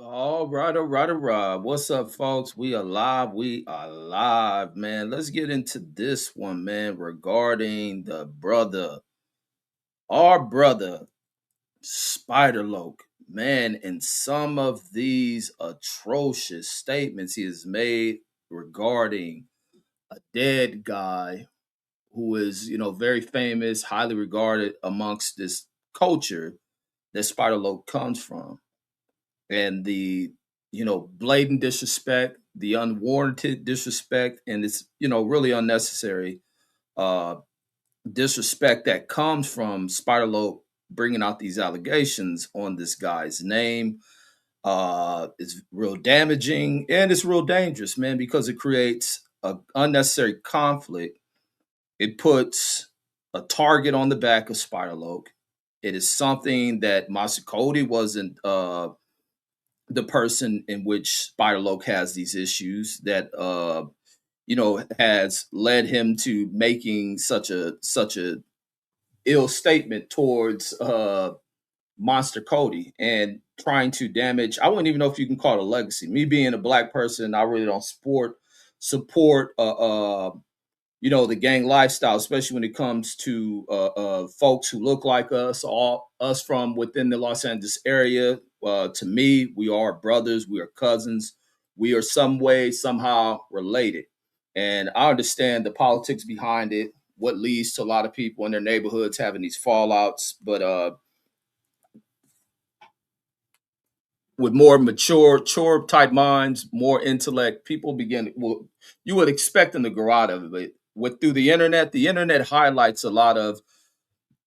All right, all right. What's up, folks? We alive. We are live, man. Let's get into this one, man, regarding our brother, Spider Loc. Man, and some of these atrocious statements he has made regarding a dead guy who is, very famous, highly regarded amongst this culture that Spider Loc comes from. And the blatant disrespect, the unwarranted disrespect, and it's really unnecessary uh disrespect that comes from Spider Loc bringing out these allegations on this guy's name is real damaging, and it's real dangerous, man, because it creates a unnecessary conflict. It puts a target on the back of Spider Loc. It is something that Master Kody wasn't the person in which Spider Loc has these issues that has led him to making such a ill statement towards Monster Kody and trying to damage. I wouldn't even know if you can call it a legacy. Me being a black person, I really don't support the gang lifestyle, especially when it comes to folks who look like us, all us from within the Los Angeles area. To me, we are brothers, we are cousins, we are some way, somehow related. And I understand the politics behind it, what leads to a lot of people in their neighborhoods having these fallouts. But with more mature type minds, more intellect, people begin. Well, you would expect them to grow out of it, but with through the internet highlights a lot of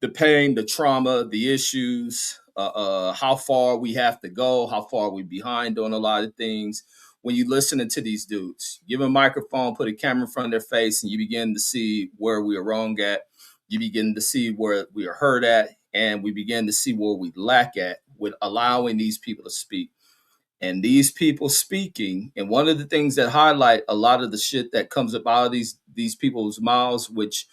the pain, the trauma, the issues, how far we have to go, how far we behind on a lot of things. When you listening to these dudes, give them a microphone, put a camera in front of their face, and you begin to see where we are wrong at. You begin to see where we are hurt at, and we begin to see where we lack at with allowing these people to speak. And these people speaking, and one of the things that highlight a lot of the shit that comes up out of these people's mouths, which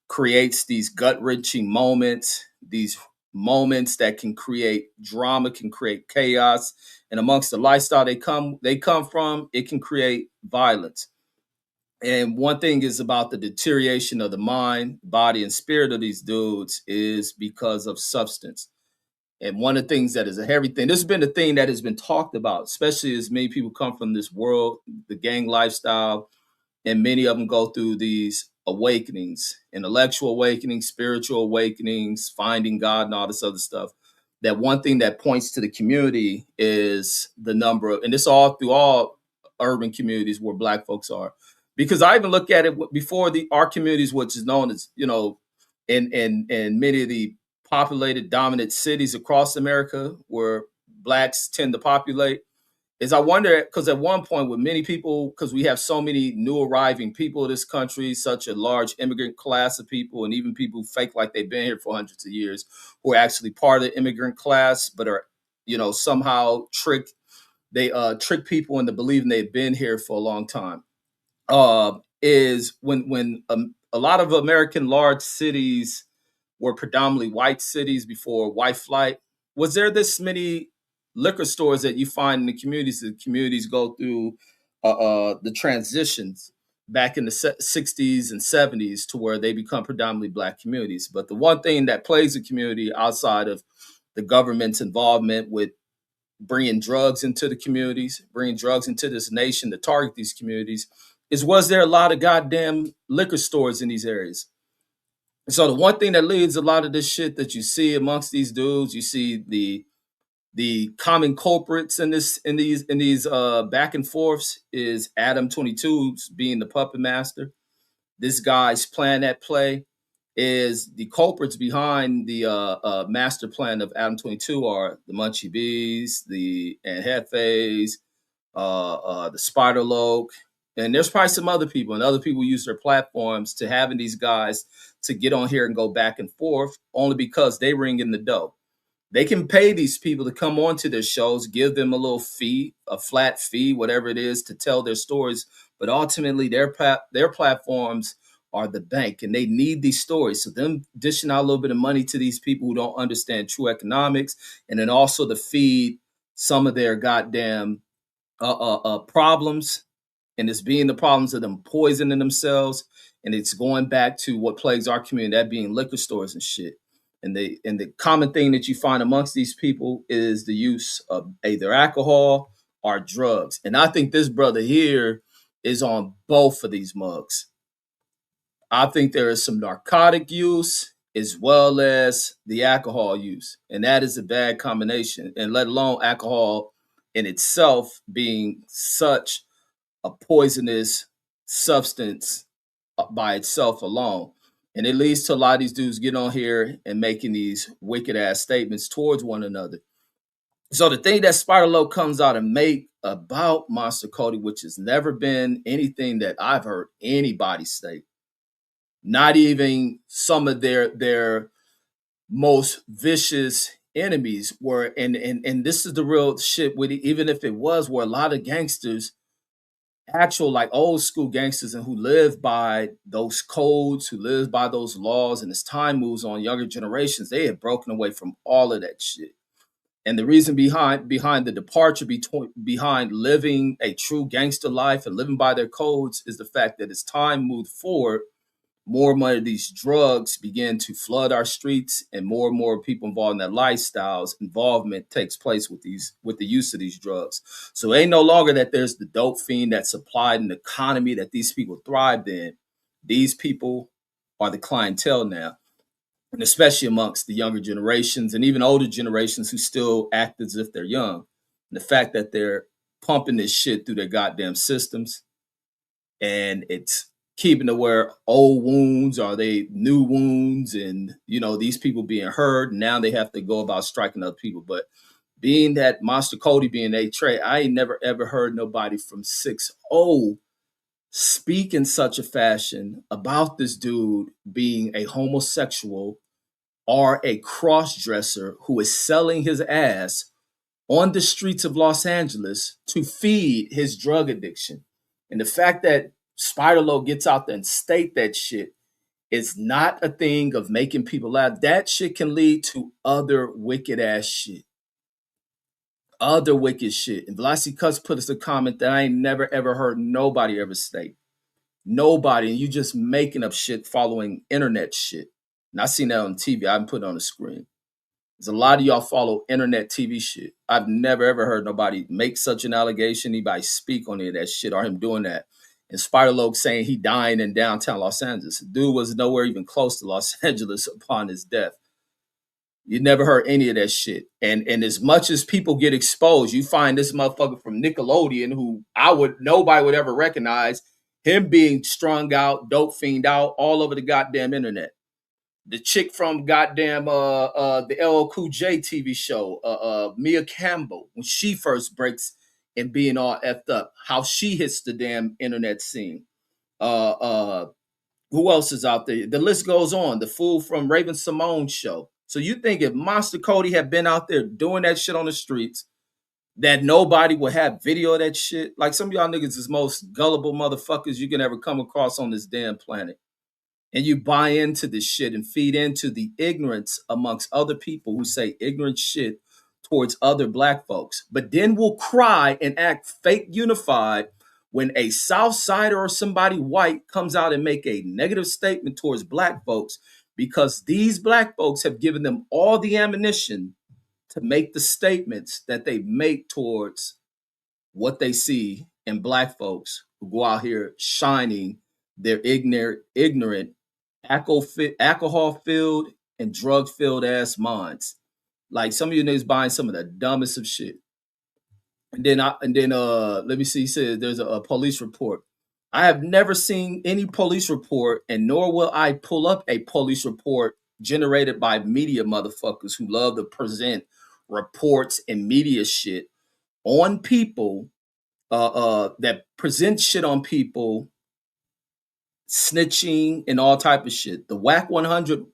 creates these gut wrenching moments, these moments that can create drama, can create chaos, and amongst the lifestyle they come from, it can create violence. And one thing is about the deterioration of the mind, body, and spirit of these dudes is because of substance. And one of the things that is a heavy thing, this has been a thing that has been talked about, especially as many people come from this world, the gang lifestyle, and many of them go through these awakenings, intellectual awakenings, spiritual awakenings, finding God, and all this other stuff. That one thing that points to the community is the number of, and this all through all urban communities where Black folks are. Because I even look at it before the our communities, which is known as in many of the populated dominant cities across America where Blacks tend to populate, is I wonder, because at one point with many people, because we have so many new arriving people in this country, such a large immigrant class of people, and even people who fake like they've been here for hundreds of years, who are actually part of the immigrant class, but are somehow trick people into believing they've been here for a long time. Is when a lot of American large cities were predominantly white cities before white flight. Was there this many liquor stores that you find in the communities? The communities go through the transitions back in the 60s and 70s to where they become predominantly Black communities. But the one thing that plays a community outside of the government's involvement with bringing drugs into the communities, bringing drugs into this nation to target these communities, is was there a lot of goddamn liquor stores in these areas? So the one thing that leads a lot of this shit that you see amongst these dudes, you see the common culprits in these back and forths is Adam 22 being the puppet master. This guy's plan at play is the culprits behind the master plan of Adam 22 are the Munchie Bees, the Anjefes, the Spider Loc, and there's probably some other people, and other people use their platforms to having these guys to get on here and go back and forth only because they ring in the dough. They can pay these people to come onto their shows, give them a little fee, a flat fee, whatever it is, to tell their stories. But ultimately, their platforms are the bank, and they need these stories. So them dishing out a little bit of money to these people who don't understand true economics, and then also to feed some of their goddamn problems, and it's being the problems of them poisoning themselves, and it's going back to what plagues our community, that being liquor stores and shit. And the common thing that you find amongst these people is the use of either alcohol or drugs. And I think this brother here is on both of these mugs. I think there is some narcotic use as well as the alcohol use. And that is a bad combination. And let alone alcohol in itself being such a poisonous substance by itself alone. And it leads to a lot of these dudes getting on here and making these wicked ass statements towards one another. So the thing that Spider Locc comes out and make about Monster Kody, which has never been anything that I've heard anybody say, not even some of their most vicious enemies were, and this is the real shit with it, even if it was, where a lot of gangsters, actual like old school gangsters, and who live by those codes, who live by those laws, and as time moves on, younger generations, they have broken away from all of that shit. And the reason behind the departure behind living a true gangster life and living by their codes is the fact that as time moved forward, more and more of these drugs begin to flood our streets, and more people involved in that lifestyles involvement takes place with the use of these drugs. So it ain't no longer that there's the dope fiend that supplied an economy that these people thrived in. These people are the clientele now, and especially amongst the younger generations and even older generations who still act as if they're young. And the fact that they're pumping this shit through their goddamn systems, and it's keeping to where old wounds are they new wounds, and these people being hurt, and now they have to go about striking other people. But being that Monster Kody being a trait, I ain't never ever heard nobody from 6-0 speak in such a fashion about this dude being a homosexual or a cross-dresser who is selling his ass on the streets of Los Angeles to feed his drug addiction. And the fact that Spider Locc gets out there and state that shit is not a thing of making people laugh. That shit can lead to other wicked ass shit. Other wicked shit. And Velocity Cuts put us a comment that I ain't never ever heard nobody ever state. Nobody. And you just making up shit following internet shit. And I seen that on TV. I haven't put it on the screen. There's a lot of y'all follow internet TV shit. I've never ever heard nobody make such an allegation, anybody speak on any of that shit or him doing that. And Spider Locc saying he dying in downtown Los Angeles. The dude was nowhere even close to Los Angeles upon his death. You never heard any of that shit. And as much as people get exposed, you find this motherfucker from Nickelodeon who nobody would ever recognize, him being strung out, dope fiend out all over the goddamn internet. The chick from goddamn the LL Cool J TV show, Mia Campbell, when she first breaks and being all effed up, how she hits the damn internet scene. Who else is out there? The list goes on. The fool from Raven Simone's show. So you think if Monster Kody had been out there doing that shit on the streets, that nobody would have video of that shit? Like, some of y'all niggas is most gullible motherfuckers you can ever come across on this damn planet. And you buy into this shit and feed into the ignorance amongst other people who say ignorant shit towards other black folks, but then will cry and act fake unified when a South Sider or somebody white comes out and make a negative statement towards black folks, because these black folks have given them all the ammunition to make the statements that they make towards what they see in black folks who go out here shining their ignorant alcohol-filled and drug-filled ass minds. Like, some of you niggas buying some of the dumbest of shit. And then let me see. He said there's a police report. I have never seen any police report, and nor will I pull up a police report generated by media motherfuckers who love to present reports and media shit on people that present shit on people snitching and all type of shit. The Whack 100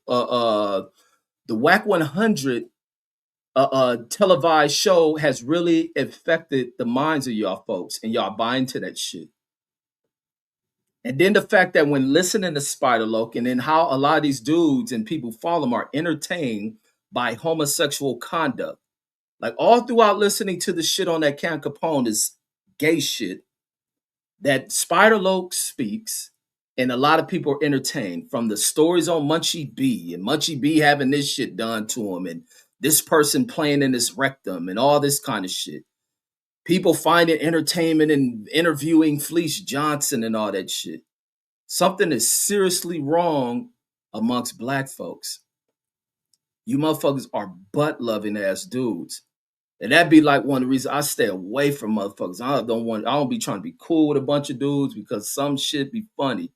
televised show has really affected the minds of y'all folks, and y'all buying to that shit. And then the fact that when listening to Spider Locc, and then how a lot of these dudes and people follow them are entertained by homosexual conduct. Like all throughout listening to the shit on that Can Capone is gay shit that Spider Locc speaks, and a lot of people are entertained from the stories on Munchie B and Munchie B having this shit done to him and this person playing in his rectum and all this kind of shit. People find it entertainment in interviewing Fleece Johnson and all that shit. Something is seriously wrong amongst black folks. You motherfuckers are butt loving ass dudes. And that'd be like one of the reasons I stay away from motherfuckers. I don't be trying to be cool with a bunch of dudes because some shit be funny.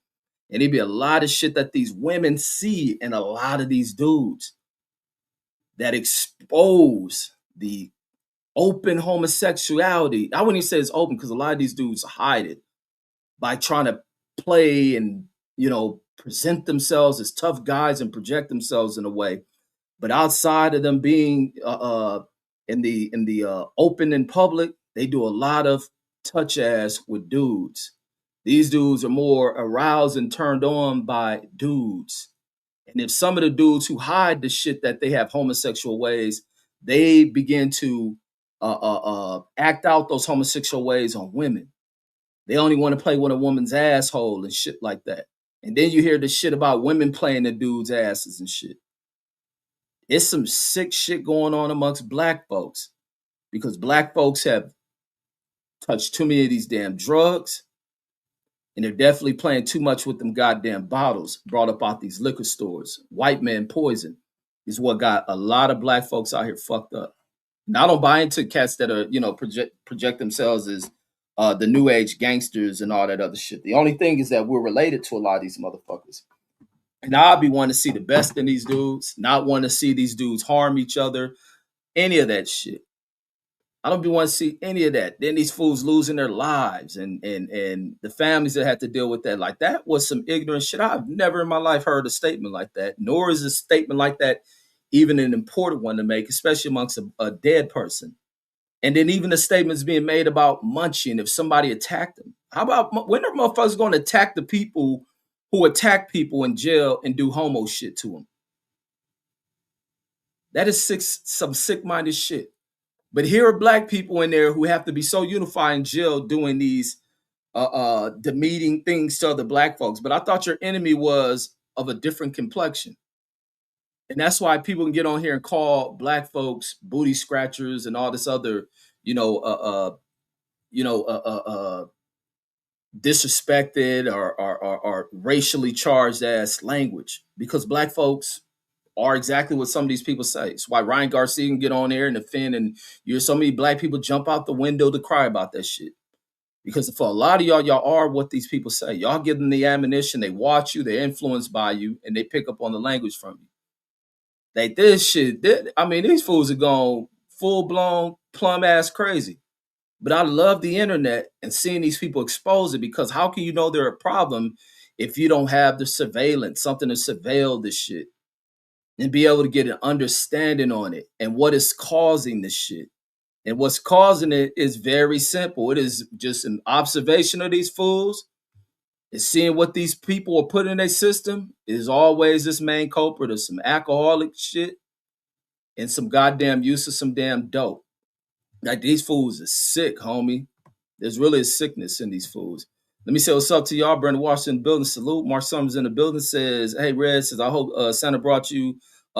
And it'd be a lot of shit that these women see in a lot of these dudes that expose the open homosexuality. I wouldn't even say it's open because a lot of these dudes hide it by trying to play and, present themselves as tough guys and project themselves in a way. But outside of them being in the open in public, they do a lot of touch ass with dudes. These dudes are more aroused and turned on by dudes. And if some of the dudes who hide the shit that they have homosexual ways, they begin to act out those homosexual ways on women. They only want to play with a woman's asshole and shit like that. And then you hear the shit about women playing the dudes' asses and shit. It's some sick shit going on amongst black folks because black folks have touched too many of these damn drugs, and they're definitely playing too much with them goddamn bottles brought up out these liquor stores. White man poison is what got a lot of black folks out here fucked up. Now I don't buy into cats that are, project themselves as the new age gangsters and all that other shit. The only thing is that we're related to a lot of these motherfuckers. And I'll be wanting to see the best in these dudes, not want to see these dudes harm each other, any of that shit. I don't be want to see any of that. Then these fools losing their lives and the families that had to deal with that. Like that was some ignorant shit. I've never in my life heard a statement like that, nor is a statement like that even an important one to make, especially amongst a dead person. And then even the statements being made about Munchie and if somebody attacked them. How about when are motherfuckers going to attack the people who attack people in jail and do homo shit to them? That is some sick-minded shit. But here are black people in there who have to be so unified in jail doing these demeaning things to other black folks. But I thought your enemy was of a different complexion. And that's why people can get on here and call black folks booty scratchers and all this other, disrespected or racially charged ass language because black folks are exactly what some of these people say. It's why Ryan Garcia can get on there and offend, and you're so many black people jump out the window to cry about that shit. Because for a lot of y'all are what these people say. Y'all give them the ammunition, they watch you, they're influenced by you, and they pick up on the language from you. Like this shit, these fools are going full blown plum ass crazy. But I love the internet and seeing these people expose it because how can you know they're a problem if you don't have the surveillance, something to surveil this shit and be able to get an understanding on it and what is causing this shit. And what's causing it is very simple. It is just an observation of these fools. It's seeing what these people are putting in their system. It is always this main culprit of some alcoholic shit and some goddamn use of some damn dope. Like these fools are sick, homie. There's really a sickness in these fools. Let me say what's up to y'all. Brandon Washington building. Salute. Mark Summers in the building says, hey, Red says, I hope Santa brought you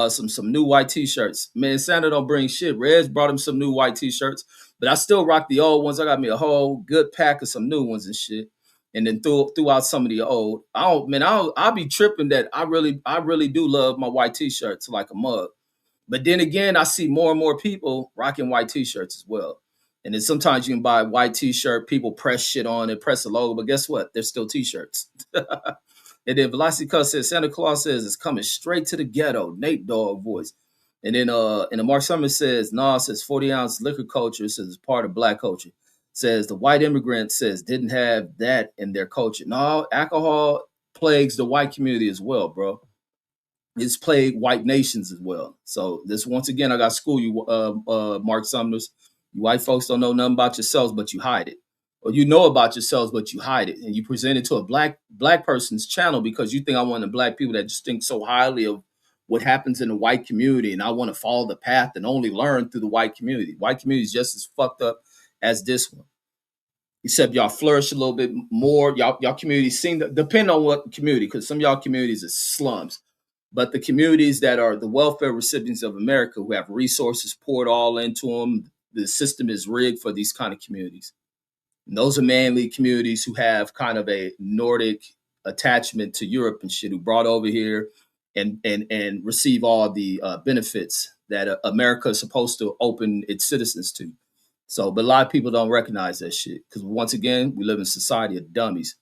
some new white t-shirts. Man, Santa don't bring shit. Red's brought him some new white t-shirts, but I still rock the old ones. I got me a whole good pack of some new ones and shit. And then threw out some of the old. I'll be tripping that I really do love my white t-shirts like a mug. But then again, I see more and more people rocking white t-shirts as well. And then sometimes you can buy a white t-shirt, people press shit on it, press the logo, but guess what? They're still t-shirts. And then Velocity Cuss says, Santa Claus says it's coming straight to the ghetto, Nate Dogg voice. And then Mark Summers says, says 40-ounce liquor culture, says it's part of black culture. Says the white immigrant says didn't have that in their culture. No, alcohol plagues the white community as well, bro. It's plagued white nations as well. So this once again, I got to school you, Mark Summers. You white folks don't know nothing about yourselves, but you hide it. Or you know about yourselves, but you hide it. And you present it to a black person's channel because you think I'm one of the black people that just think so highly of what happens in the white community, and I want to follow the path and only learn through the white community. White community is just as fucked up as this one, except y'all flourish a little bit more. Y'all communities seem to depend on what community, because some of y'all communities are slums. But the communities that are the welfare recipients of America, who have resources poured all into them, the system is rigged for these kind of communities. And those are mainly communities who have kind of a Nordic attachment to Europe and shit, who brought over here and receive all the benefits that America is supposed to open its citizens to. So, but a lot of people don't recognize that shit, because once again, we live in a society of dummies.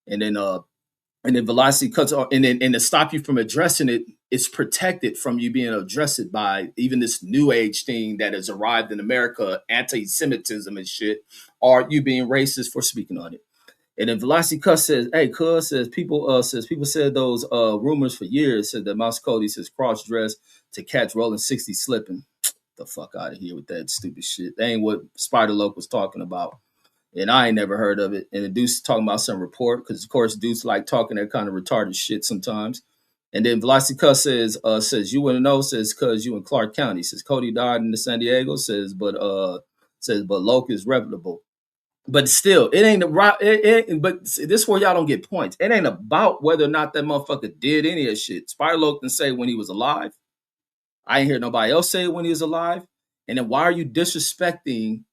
And then velocity cuts off, and to stop you from addressing it, it's protected from you being addressed by even this new age thing that has arrived in America, anti-Semitism and shit, or you being racist for speaking on it. And then Velocity Cuss says, "Hey, Cuz says people said those rumors for years, said that Mouse Kody says cross dress to catch Rolling 60 slipping. The fuck out of here with that stupid shit. That ain't what Spider Locc was talking about." And I ain't never heard of it. And the dude's talking about some report, because of course dudes like talking that kind of retarded shit sometimes. And then Velocity Cuss says you want to know, says cuz you in Clark County, says Kody died in the San Diego, but Locc is reputable. But still, it ain't right. But this is where y'all don't get points. It ain't about whether or not that motherfucker did any of that shit. Spider Locc can say when he was alive. I ain't hear nobody else say it when he was alive. And then why are you disrespecting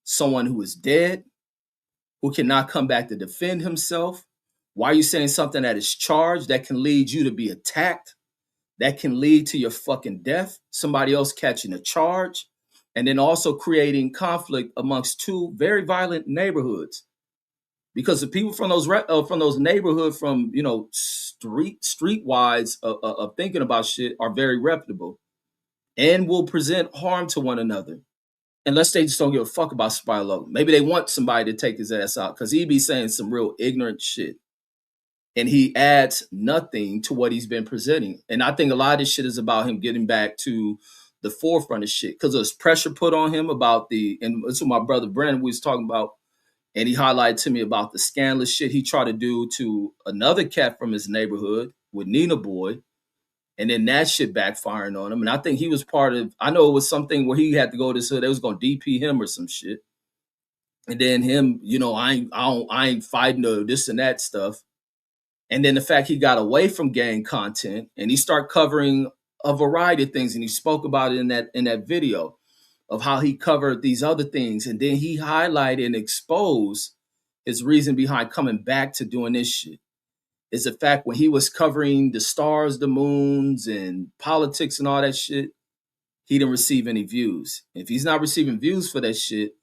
someone who is dead, who cannot come back to defend himself? Why are you saying something that is charged, that can lead you to be attacked, that can lead to your fucking death, somebody else catching a charge, and then also creating conflict amongst two very violent neighborhoods? Because the people from those neighborhoods, from streetwise of thinking about shit, are very reputable and will present harm to one another. Unless they just don't give a fuck about Spider Locc. Maybe they want somebody to take his ass out, because he be saying some real ignorant shit. And he adds nothing to what he's been presenting. And I think a lot of this shit is about him getting back to the forefront of shit, because there's pressure put on him about and that's what my brother Brandon was talking about. And he highlighted to me about the scandalous shit he tried to do to another cat from his neighborhood with Nina Boy. And then that shit backfiring on him. And I think he was part of, I know it was something where he had to go to, so they was going to DP him or some shit. And then him, I ain't fighting this and that stuff. And then the fact he got away from gang content and he started covering a variety of things. And he spoke about it in that video of how he covered these other things. And then he highlighted and exposed his reason behind coming back to doing this shit. Is the fact when he was covering the stars, the moons, and politics and all that shit, he didn't receive any views. If he's not receiving views for that shit,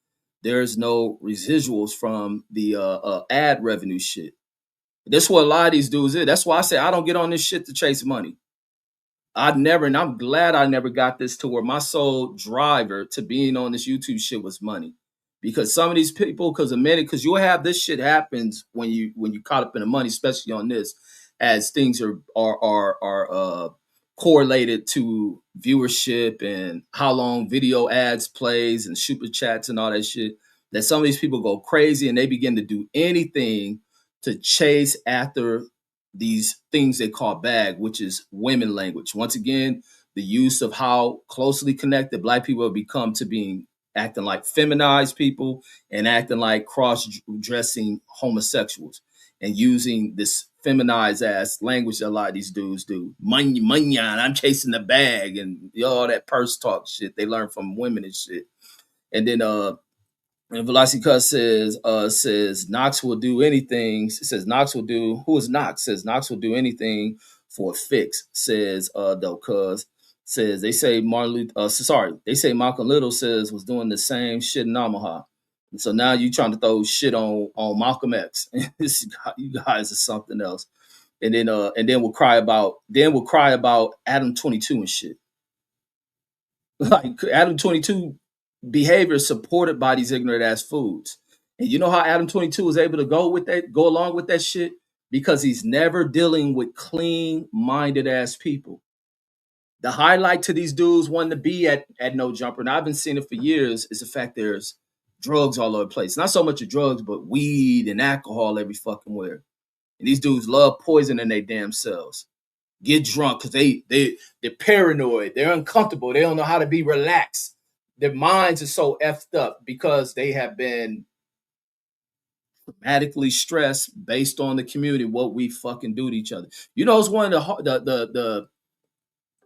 there's no residuals from the ad revenue shit. That's what a lot of these dudes is. That's why I say I don't get on this shit to chase money. And I'm glad I never got this to where my sole driver to being on this YouTube shit was money. Because some of these people, because you'll have this shit happens when you caught up in the money, especially on this, as things are correlated to viewership and how long video ads plays and super chats and all that shit. That some of these people go crazy and they begin to do anything to chase after these things they call bag, which is women language. Once again, the use of how closely connected Black people have become to being acting like feminized people and acting like cross-dressing homosexuals and using this feminized ass language that a lot of these dudes do. Money, I'm chasing the bag, and all that purse talk shit they learn from women and shit. And then and Velocity Cuss says Knox will do anything. Says Knox will do. Who is Knox? Says Knox will do anything for a fix. Says though, cuz says they say they say Malcolm Little says was doing the same shit in Omaha. And so now you trying to throw shit on Malcolm X. You guys are something else. And then we'll cry about Adam 22 and shit. Like Adam 22 behavior supported by these ignorant ass foods. And you know how Adam 22 is able to go along with that shit? Because he's never dealing with clean-minded ass people. The highlight to these dudes wanting to be at No Jumper, and I've been seeing it for years, is the fact there's drugs all over the place. Not so much of drugs, but weed and alcohol every fucking where. And these dudes love poisoning their damn selves. get drunk because they're paranoid, they're uncomfortable, they don't know how to be relaxed. Their minds are so effed up because they have been dramatically stressed based on the community, what we fucking do to each other. You know, it's one of the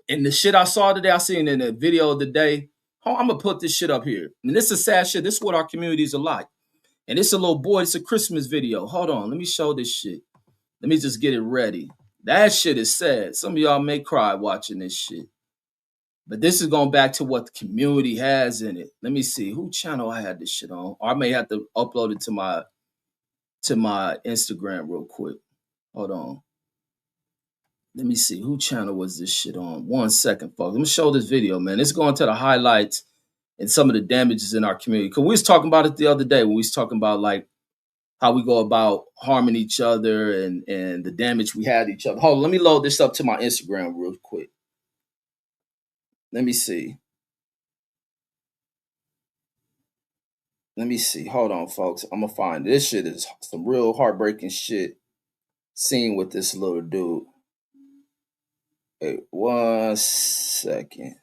and the shit I saw today, I seen in a video of the day. Oh, I'm gonna put this shit up here. And this is sad shit. This is what our communities are like. And it's a little boy, it's a Christmas video. Hold on, let me show this shit. Let me just get it ready. That shit is sad. Some of y'all may cry watching this shit. But this is going back to what the community has in it. Let me see who channel I had this shit on. Or I may have to upload it to my Instagram real quick. Hold on. Let me see who channel was this shit on. 1 second, folks. Let me show this video, man. It's going to the highlights and some of the damages in our community. Because we was talking about it the other day when we was talking about like how we go about harming each other and the damage we had each other. Hold on, let me load this up to my Instagram real quick. Let me see. Let me see. Hold on, folks. I'm gonna find this shit is some real heartbreaking shit. Seen with this little dude. Wait 1 second.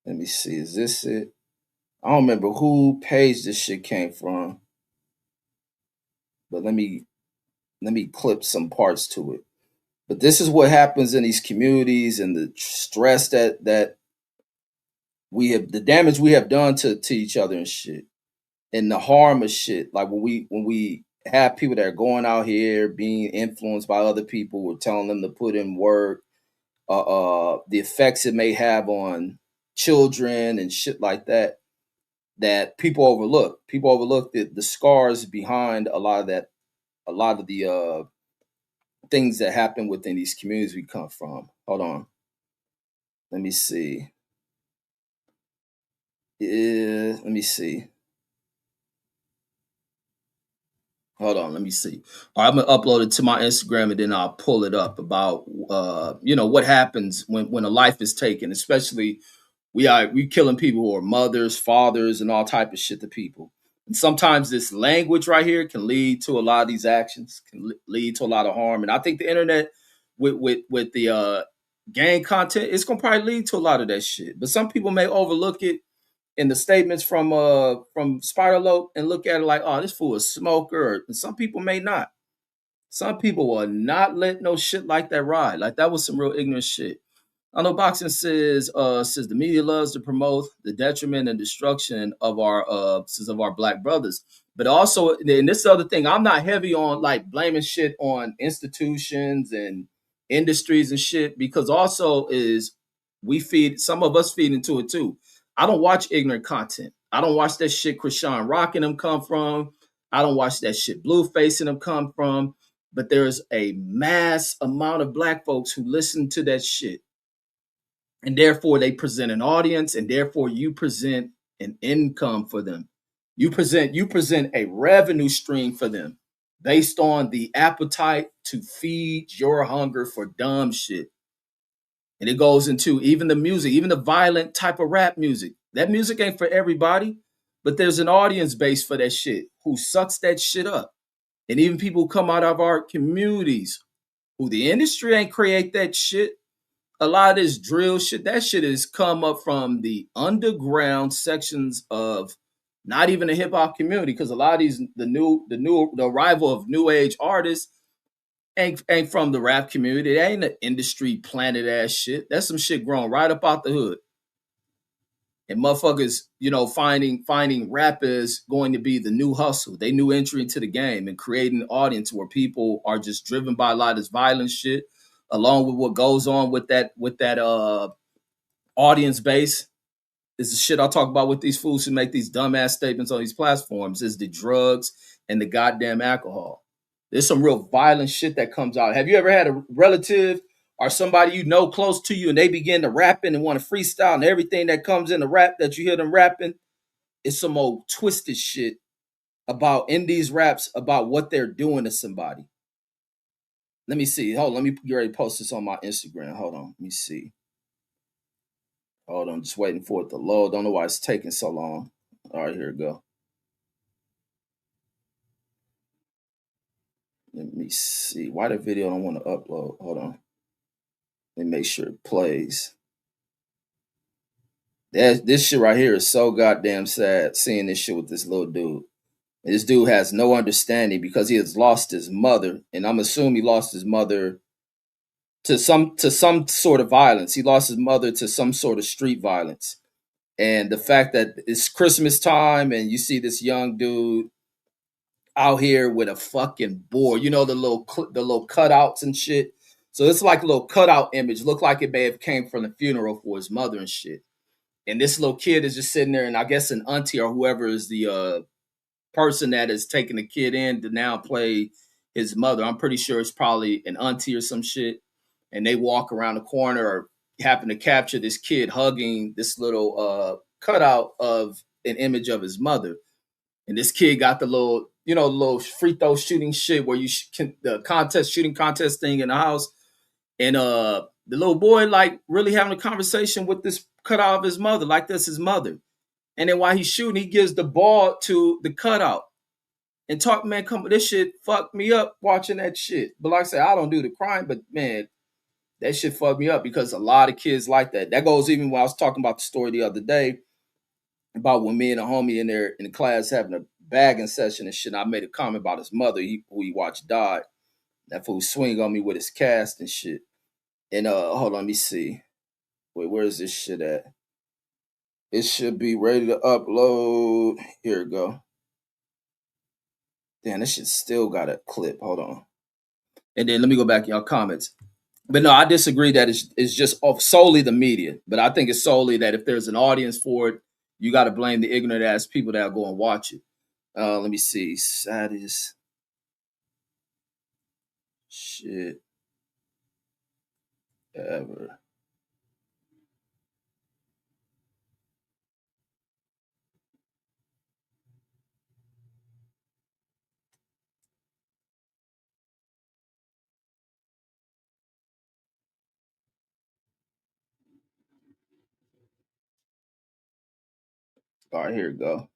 Let me see. Is this it? I don't remember who page this shit came from. But let me clip some parts to it. But this is what happens in these communities and the stress that we have, the damage we have done to each other and shit, and the harm of shit. Like when we have people that are going out here being influenced by other people, we're telling them to put in work, the effects it may have on children and shit like that, that people overlook. People overlook the scars behind a lot of the things that happen within these communities we come from. Hold on. Let me see. Let me see. Hold on, let me see. All right, I'm gonna upload it to my Instagram and then I'll pull it up about what happens when a life is taken, especially we killing people who are mothers, fathers, and all type of shit to people. And sometimes this language right here can lead to a lot of these actions, can lead to a lot of harm. And I think the internet with the gang content, it's gonna probably lead to a lot of that shit. But some people may overlook it in the statements from Spider and look at it like, oh, this fool is a smoker. And some people may not. Some people will not let no shit like that ride. Like that was some real ignorant shit. I know boxing says the media loves to promote the detriment and destruction of our black brothers. But also, and this other thing, I'm not heavy on like blaming shit on institutions and industries and shit, because also is some of us feed into it too. I don't watch ignorant content. I don't watch that shit Krishan Rock and them come from. I don't watch that shit Blueface and them come from. But there's a mass amount of black folks who listen to that shit, and therefore they present an audience, and therefore you present an income for them. You present a revenue stream for them based on the appetite to feed your hunger for dumb shit. And it goes into even the music, even the violent type of rap music. That music ain't for everybody, but there's an audience base for that shit who sucks that shit up. And even people who come out of our communities who the industry ain't create that shit. A lot of this drill shit, that shit has come up from the underground sections of not even the hip hop community, because a lot of these the arrival of new age artists ain't from the rap community. It ain't an industry planted ass shit. That's some shit grown right up out the hood. And motherfuckers, finding rap is going to be the new hustle. They new entry into the game and creating an audience where people are just driven by a lot of this violent shit, along with what goes on with that audience base. Is the shit I talk about with these fools who make these dumbass statements on these platforms, is the drugs and the goddamn alcohol. There's some real violent shit that comes out. Have you ever had a relative or somebody you know close to you and they begin to rapping and want to freestyle, and everything that comes in the rap that you hear them rapping is some old twisted shit about in these raps about what they're doing to somebody? Let me see. Hold on. Let me get ready to post this on my Instagram. Hold on. Let me see. Hold on. Just waiting for it to load. Don't know why it's taking so long. All right, here we go. Let me see. Why the video don't want to upload? Hold on. Let me make sure it plays. This shit right here is so goddamn sad. Seeing this shit with this little dude. This dude has no understanding because he has lost his mother, and I'm assuming he lost his mother to some sort of violence. He lost his mother to some sort of street violence. And the fact that it's Christmas time and you see this young dude out here with a fucking board, you know, the little cutouts and shit. So it's like a little cutout image. Look like it may have came from the funeral for his mother and shit. And this little kid is just sitting there, and I guess an auntie or whoever is the person that is taking the kid in to now play his mother. I'm pretty sure it's probably an auntie or some shit. And they walk around the corner or happen to capture this kid hugging this little cutout of an image of his mother. And this kid got the little, you know, little free throw shooting shit where you can the shooting contest thing in the house. And the little boy like really having a conversation with this cutout of his mother, like that's his mother. And then while he's shooting, he gives the ball to the cutout. And talk, man, this shit fucked me up watching that shit. But like I said, I don't do the crime, but man, that shit fucked me up because a lot of kids like that. That goes even when I was talking about the story the other day about when me and a homie in there in the class having a bagging session and shit. And I made a comment about his mother, who he watched died. That fool swing on me with his cast and shit. And hold on, let me see. Wait, where is this shit at? It should be ready to upload. Here we go. Damn, this shit still got a clip. Hold on. And then let me go back in y'all comments. But no, I disagree that it's just solely the media. But I think it's solely that if there's an audience for it, you got to blame the ignorant ass people that go and watch it. Let me see. Saddest shit ever. All right, here we go.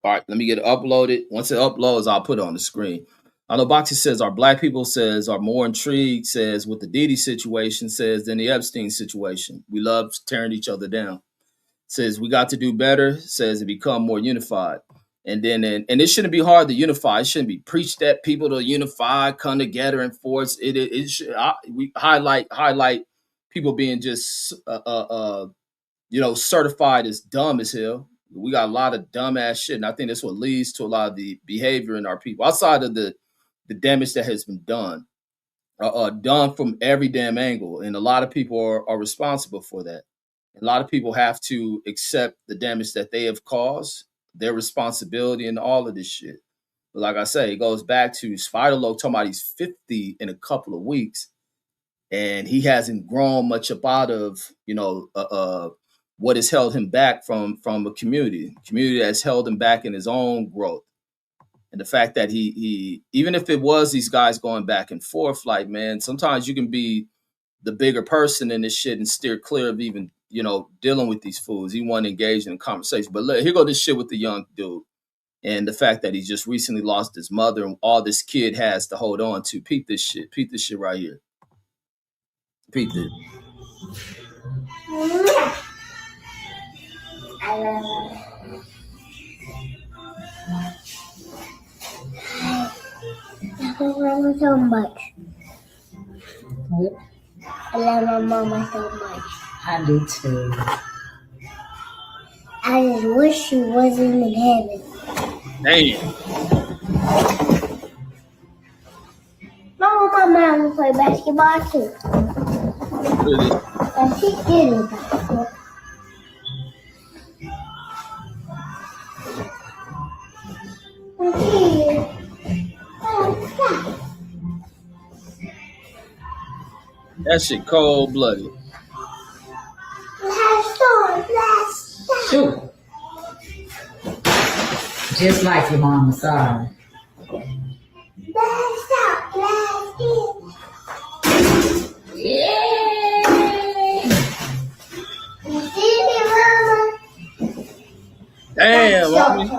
All right, let me get it uploaded. Once it uploads, I'll put it on the screen. I know Boxy says our black people are more intrigued, says with the Diddy situation, says than the Epstein situation. We love tearing each other down. Says we got to do better, says to become more unified. And then and it shouldn't be hard to unify. It shouldn't be preached at people to unify, come together and force it. It should we highlight people being just certified as dumb as hell. We got a lot of dumbass shit, and I think that's what leads to a lot of the behavior in our people outside of the damage that has been done, done from every damn angle, and a lot of people are responsible for that. A lot of people have to accept the damage that they have caused, their responsibility, and all of this shit. But like I say, it goes back to Spider Locc talking about he's 50 in a couple of weeks, and he hasn't grown much up out of what has held him back from a community that's held him back in his own growth. And the fact that he even if it was these guys going back and forth, like, man, sometimes you can be the bigger person in this shit and steer clear of even, dealing with these fools. He wasn't engaged in a conversation. But look, here go this shit with the young dude. And the fact that he just recently lost his mother and all this kid has to hold on to. Peep this shit. Peep this shit right here. Peep this. I love mama so much. What? I love my mama so much. I do too. I just wish she wasn't in heaven. Damn. My mama play basketball too. Really? And she did it basketball. That shit cold blooded. Shoot. Just like your mama, sorry. Yay! Damn, mommy.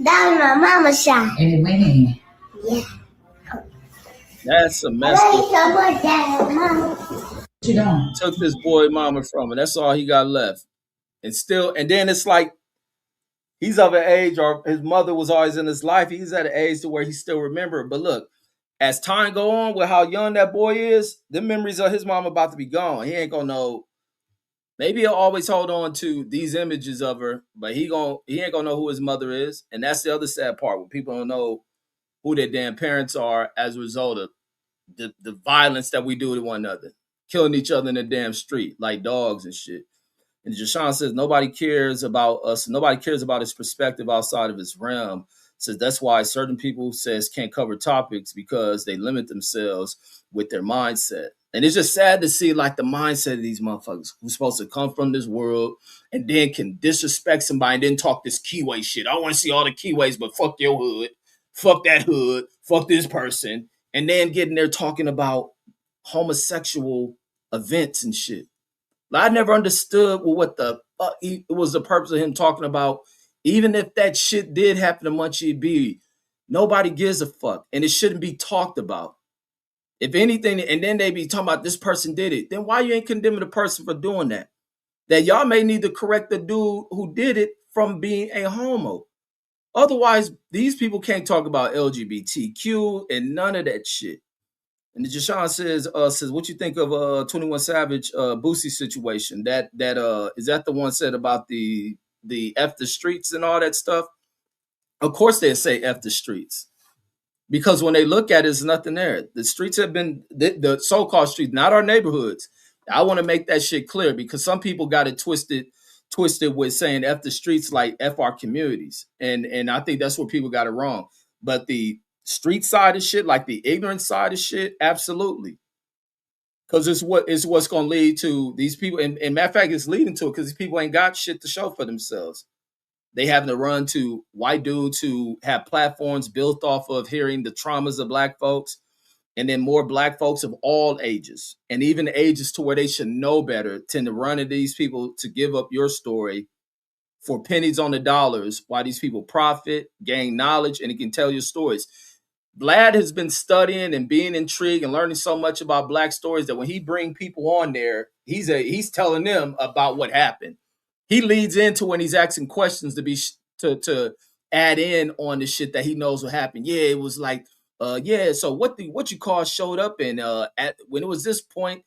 That was my mama's shot. And it went in. Yeah. That's a I messed love you up. so much, Dad. Mama. What you doing? Took this boy mama from him. That's all he got left. And then it's like he's of an age, or his mother was always in his life. He's at an age to where he still remember it. But look, as time go on with how young that boy is, the memories of his mom about to be gone. He ain't gonna know. Maybe he'll always hold on to these images of her, but he ain't gonna know who his mother is. And that's the other sad part, when people don't know who their damn parents are as a result of the violence that we do to one another, killing each other in the damn street like dogs and shit. And Jashawn says nobody cares about us. Nobody cares about his perspective outside of his realm. Says that's why certain people says can't cover topics, because they limit themselves with their mindset. And it's just sad to see like the mindset of these motherfuckers who's supposed to come from this world and then can disrespect somebody and then talk this keyway shit. I want to see all the keyways, but fuck your hood, fuck that hood, fuck this person, and then getting there talking about homosexual events and shit. I never understood what the it was the purpose of him talking about. Even if that shit did happen to Munchie B, nobody gives a fuck, and it shouldn't be talked about. If anything, and then they be talking about this person did it, then why you ain't condemning the person for doing that? That y'all may need to correct the dude who did it from being a homo. Otherwise, these people can't talk about LGBTQ and none of that shit. And Jashawn says, what you think of 21 Savage Boosie situation? That is that the one said about the F the streets and all that stuff? Of course they say F the streets. Because when they look at it, there's nothing there. The streets have been the so-called streets, not our neighborhoods. I want to make that shit clear, because some people got it twisted with saying F the streets like F our communities. And I think that's where people got it wrong. But the street side of shit, like the ignorant side of shit, absolutely. Because it's what's gonna lead to these people, and matter of fact, it's leading to it because these people ain't got shit to show for themselves. They having to run to white dudes who have platforms built off of hearing the traumas of black folks, and then more black folks of all ages, and even ages to where they should know better, tend to run to these people to give up your story for pennies on the dollars, while these people profit, gain knowledge, and he can tell your stories. Vlad has been studying and being intrigued and learning so much about black stories that when he bring people on there, he's telling them about what happened. He leads into when he's asking questions to add in on the shit that he knows what happened. Yeah, it was like, yeah. So what you call showed up and at when it was this point,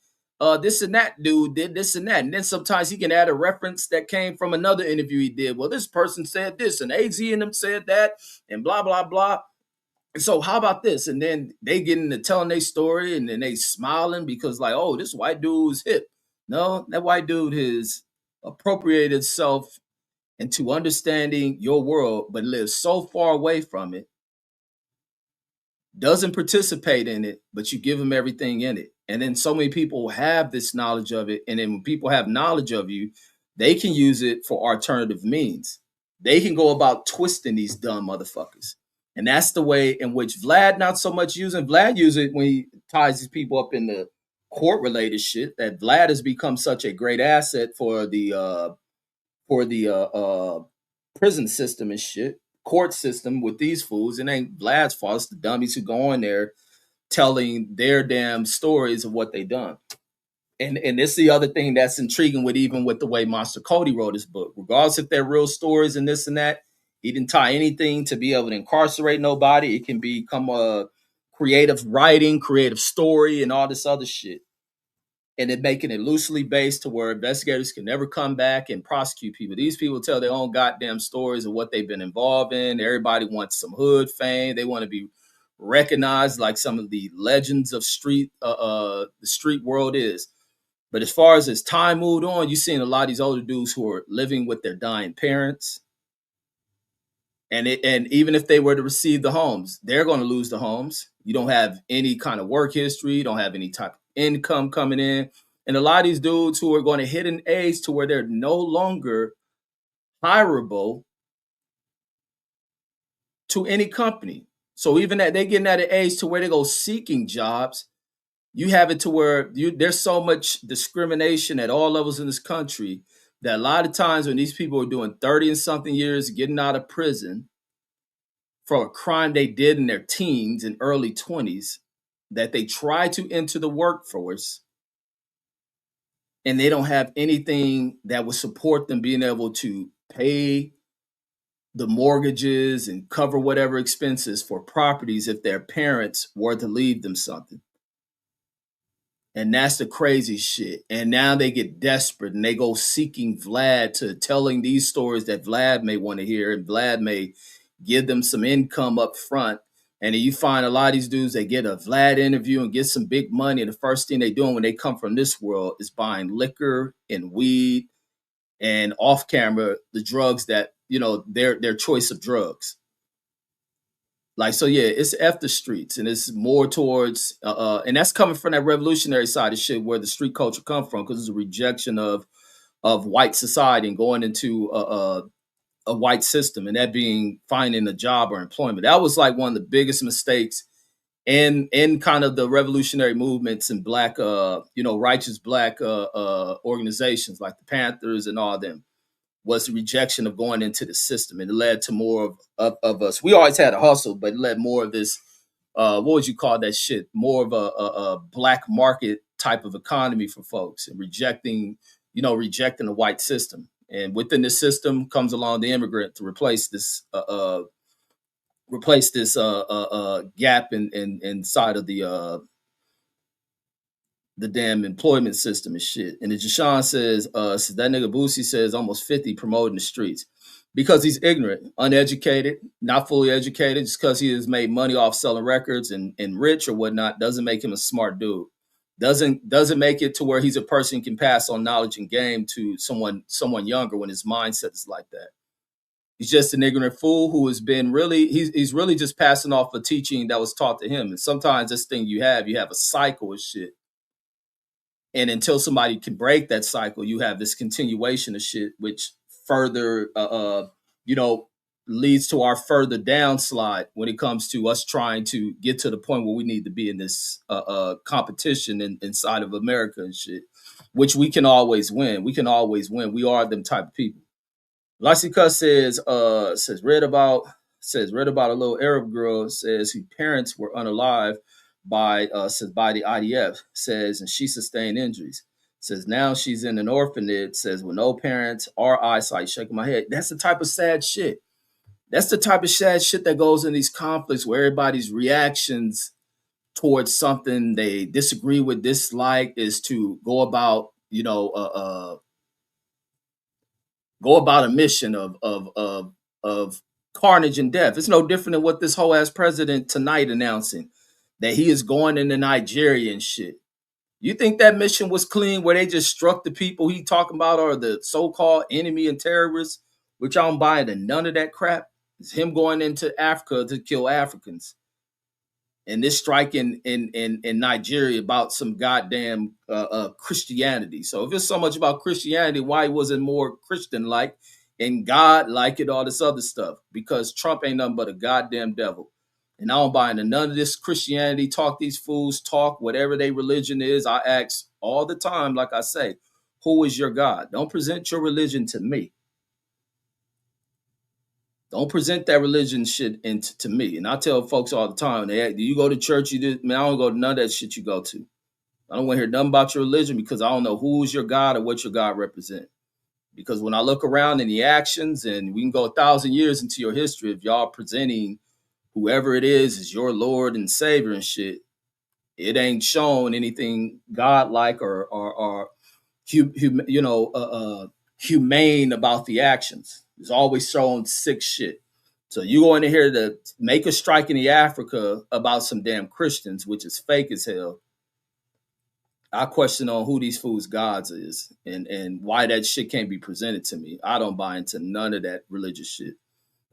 this and that dude did this and that, and then sometimes he can add a reference that came from another interview he did. Well, this person said this, and AZ and them said that, and blah blah blah. And so how about this? And then they get into telling their story, and then they smiling because like, oh, this white dude's hip. No, that white dude has appropriated himself into understanding your world, but lives so far away from it, doesn't participate in it, but you give him everything in it. And then so many people have this knowledge of it. And then when people have knowledge of you, they can use it for alternative means. They can go about twisting these dumb motherfuckers. And that's the way in which Vlad, not so much using, Vlad uses it when he ties these people up in the court related shit, that Vlad has become such a great asset for the prison system and shit, court system with these fools. It ain't Vlad's fault. It's the dummies who go in there telling their damn stories of what they done. And it's the other thing that's intriguing with even with the way Monster Kody wrote his book. Regardless if they're real stories and this and that, he didn't tie anything to be able to incarcerate nobody. It can become a creative writing, creative story, and all this other shit. And then making it loosely based to where investigators can never come back and prosecute people. These people tell their own goddamn stories of what they've been involved in. Everybody wants some hood fame. They want to be recognized like some of the legends of the street world is. But as far as time moved on, you're seeing a lot of these older dudes who are living with their dying parents. And even if they were to receive the homes, they're going to lose the homes. You don't have any kind of work history. You don't have any type of income coming in. And a lot of these dudes who are going to hit an age to where they're no longer hireable to any company. So even that they getting at an age to where they go seeking jobs, you have it to where there's so much discrimination at all levels in this country that a lot of times when these people are doing 30 and something years, getting out of prison, for a crime they did in their teens and early 20s, that they try to enter the workforce and they don't have anything that would support them being able to pay the mortgages and cover whatever expenses for properties if their parents were to leave them something. And that's the crazy shit. And now they get desperate and they go seeking Vlad to telling these stories that Vlad may want to hear, and Vlad may give them some income up front. And then you find a lot of these dudes, they get a Vlad interview and get some big money. And the first thing they doing when they come from this world is buying liquor and weed and off camera, the drugs that, their choice of drugs. Like, so yeah, it's F the streets, and it's more towards, and that's coming from that revolutionary side of shit where the street culture come from, because it's a rejection of white society and going into a white system, and that being finding a job or employment. That was like one of the biggest mistakes in kind of the revolutionary movements and black, righteous black organizations like the Panthers and all them, was the rejection of going into the system. And it led to more of us. We always had a hustle, but it led more of this, what would you call that shit? More of a black market type of economy for folks, and rejecting the white system. And within this system comes along the immigrant to replace this gap inside of the damn employment system and shit. And then Jashawn says that nigga Boosie says almost 50 promoting the streets because he's ignorant, uneducated, not fully educated. Just because he has made money off selling records and rich or whatnot doesn't make him a smart dude. Doesn't make it to where he's a person who can pass on knowledge and game to someone younger when his mindset is like that. He's just an ignorant fool who has been he's really just passing off a teaching that was taught to him. And sometimes this thing you have a cycle of shit. And until somebody can break that cycle, you have this continuation of shit, which further, leads to our further downslide when it comes to us trying to get to the point where we need to be in this competition inside of America and shit, which we can always win. We can always win. We are them type of people. Lassika read about a little Arab girl, says whose parents were unalive by the IDF, says, and she sustained injuries. Says now she's in an orphanage, says, with no parents or eyesight. Shaking my head. That's the type of sad shit. That's the type of sad shit that goes in these conflicts where everybody's reactions towards something they disagree with, dislike, is to go about, a mission of carnage and death. It's no different than what this whole ass president tonight announcing, that he is going into Nigeria and shit. You think that mission was clean where they just struck the people he talking about are the so-called enemy and terrorists, which I don't buy into none of that crap. It's him going into Africa to kill Africans. And this strike in Nigeria about some goddamn Christianity. So if it's so much about Christianity, why wasn't more Christian-like and God-like and all this other stuff? Because Trump ain't nothing but a goddamn devil. And I don't buy into none of this Christianity talk. These fools talk, whatever their religion is. I ask all the time, like I say, who is your God? Don't present your religion to me. Don't present that religion shit to me. And I tell folks all the time, they ask, do you go to church? Man, I don't go to none of that shit you go to. I don't want to hear nothing about your religion because I don't know who's your God or what your God represents. Because when I look around in the actions, and we can go 1,000 years into your history, if y'all presenting whoever it is your Lord and Savior and shit, it ain't shown anything godlike or humane about the actions. It's always showing sick shit. So you go in here to make a strike in the Africa about some damn Christians, which is fake as hell. I question on who these fools' gods is and why that shit can't be presented to me. I don't buy into none of that religious shit.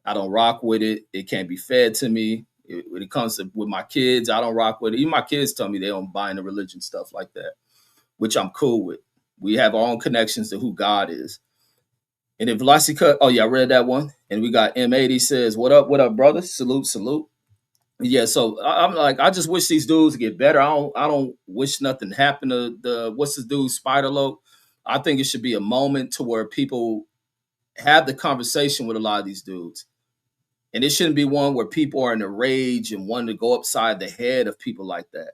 I don't rock with it. It can't be fed to me. When it comes to with my kids, I don't rock with it. Even my kids tell me they don't buy into religion stuff like that, which I'm cool with. We have our own connections to who God is. And if Velocity oh yeah, I read that one. And we got M80 says, what up, brother? Salute, salute. Yeah, so I'm like, I just wish these dudes get better. I don't wish nothing happened to the what's this dude, Spider Locc. I think it should be a moment to where people have the conversation with a lot of these dudes And it shouldn't be one where people are in a rage and want to go upside the head of people like that.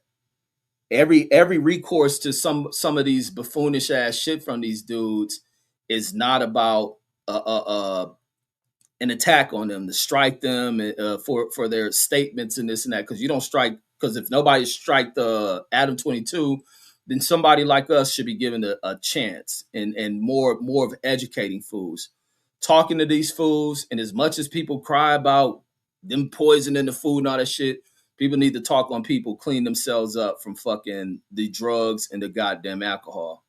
Every recourse to some of these buffoonish ass shit from these dudes is not about an attack on them, to strike them for their statements and this and that. Because you don't strike, because if nobody strike the Adam 22, then somebody like us should be given a chance and more of educating fools, talking to these fools. And as much as people cry about them poisoning the food and all that shit, people need to talk on people, clean themselves up from fucking the drugs and the goddamn alcohol,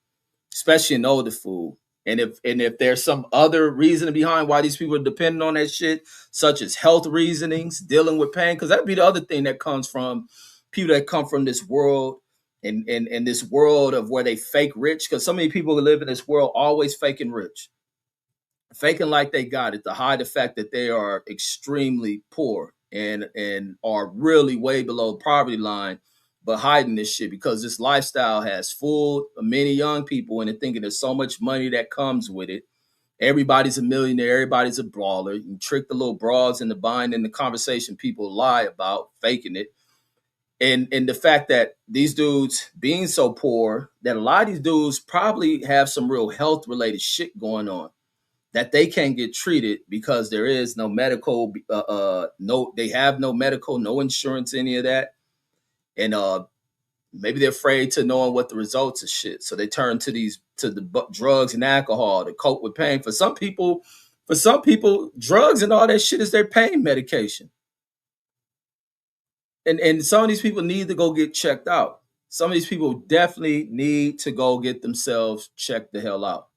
especially in older food. And if there's some other reason behind why these people are depending on that shit, such as health reasonings, dealing with pain, because that'd be the other thing that comes from people that come from this world and this world of where they fake rich. Because so many people who live in this world always faking rich, faking like they got it to hide the fact that they are extremely poor and are really way below the poverty line, but hiding this shit because this lifestyle has fooled many young people into thinking there's so much money that comes with it. Everybody's a millionaire, everybody's a brawler. You trick the little broads into buying in the conversation people lie about, faking it. And the fact that these dudes being so poor, that a lot of these dudes probably have some real health related shit going on that they can't get treated because there is no medical, no, they have no medical, no insurance, any of that. And maybe they're afraid to knowing what the results of shit. So they turn to the drugs and alcohol to cope with pain. For some people, drugs and all that shit is their pain medication. And some of these people need to go get checked out. Some of these people definitely need to go get themselves checked the hell out.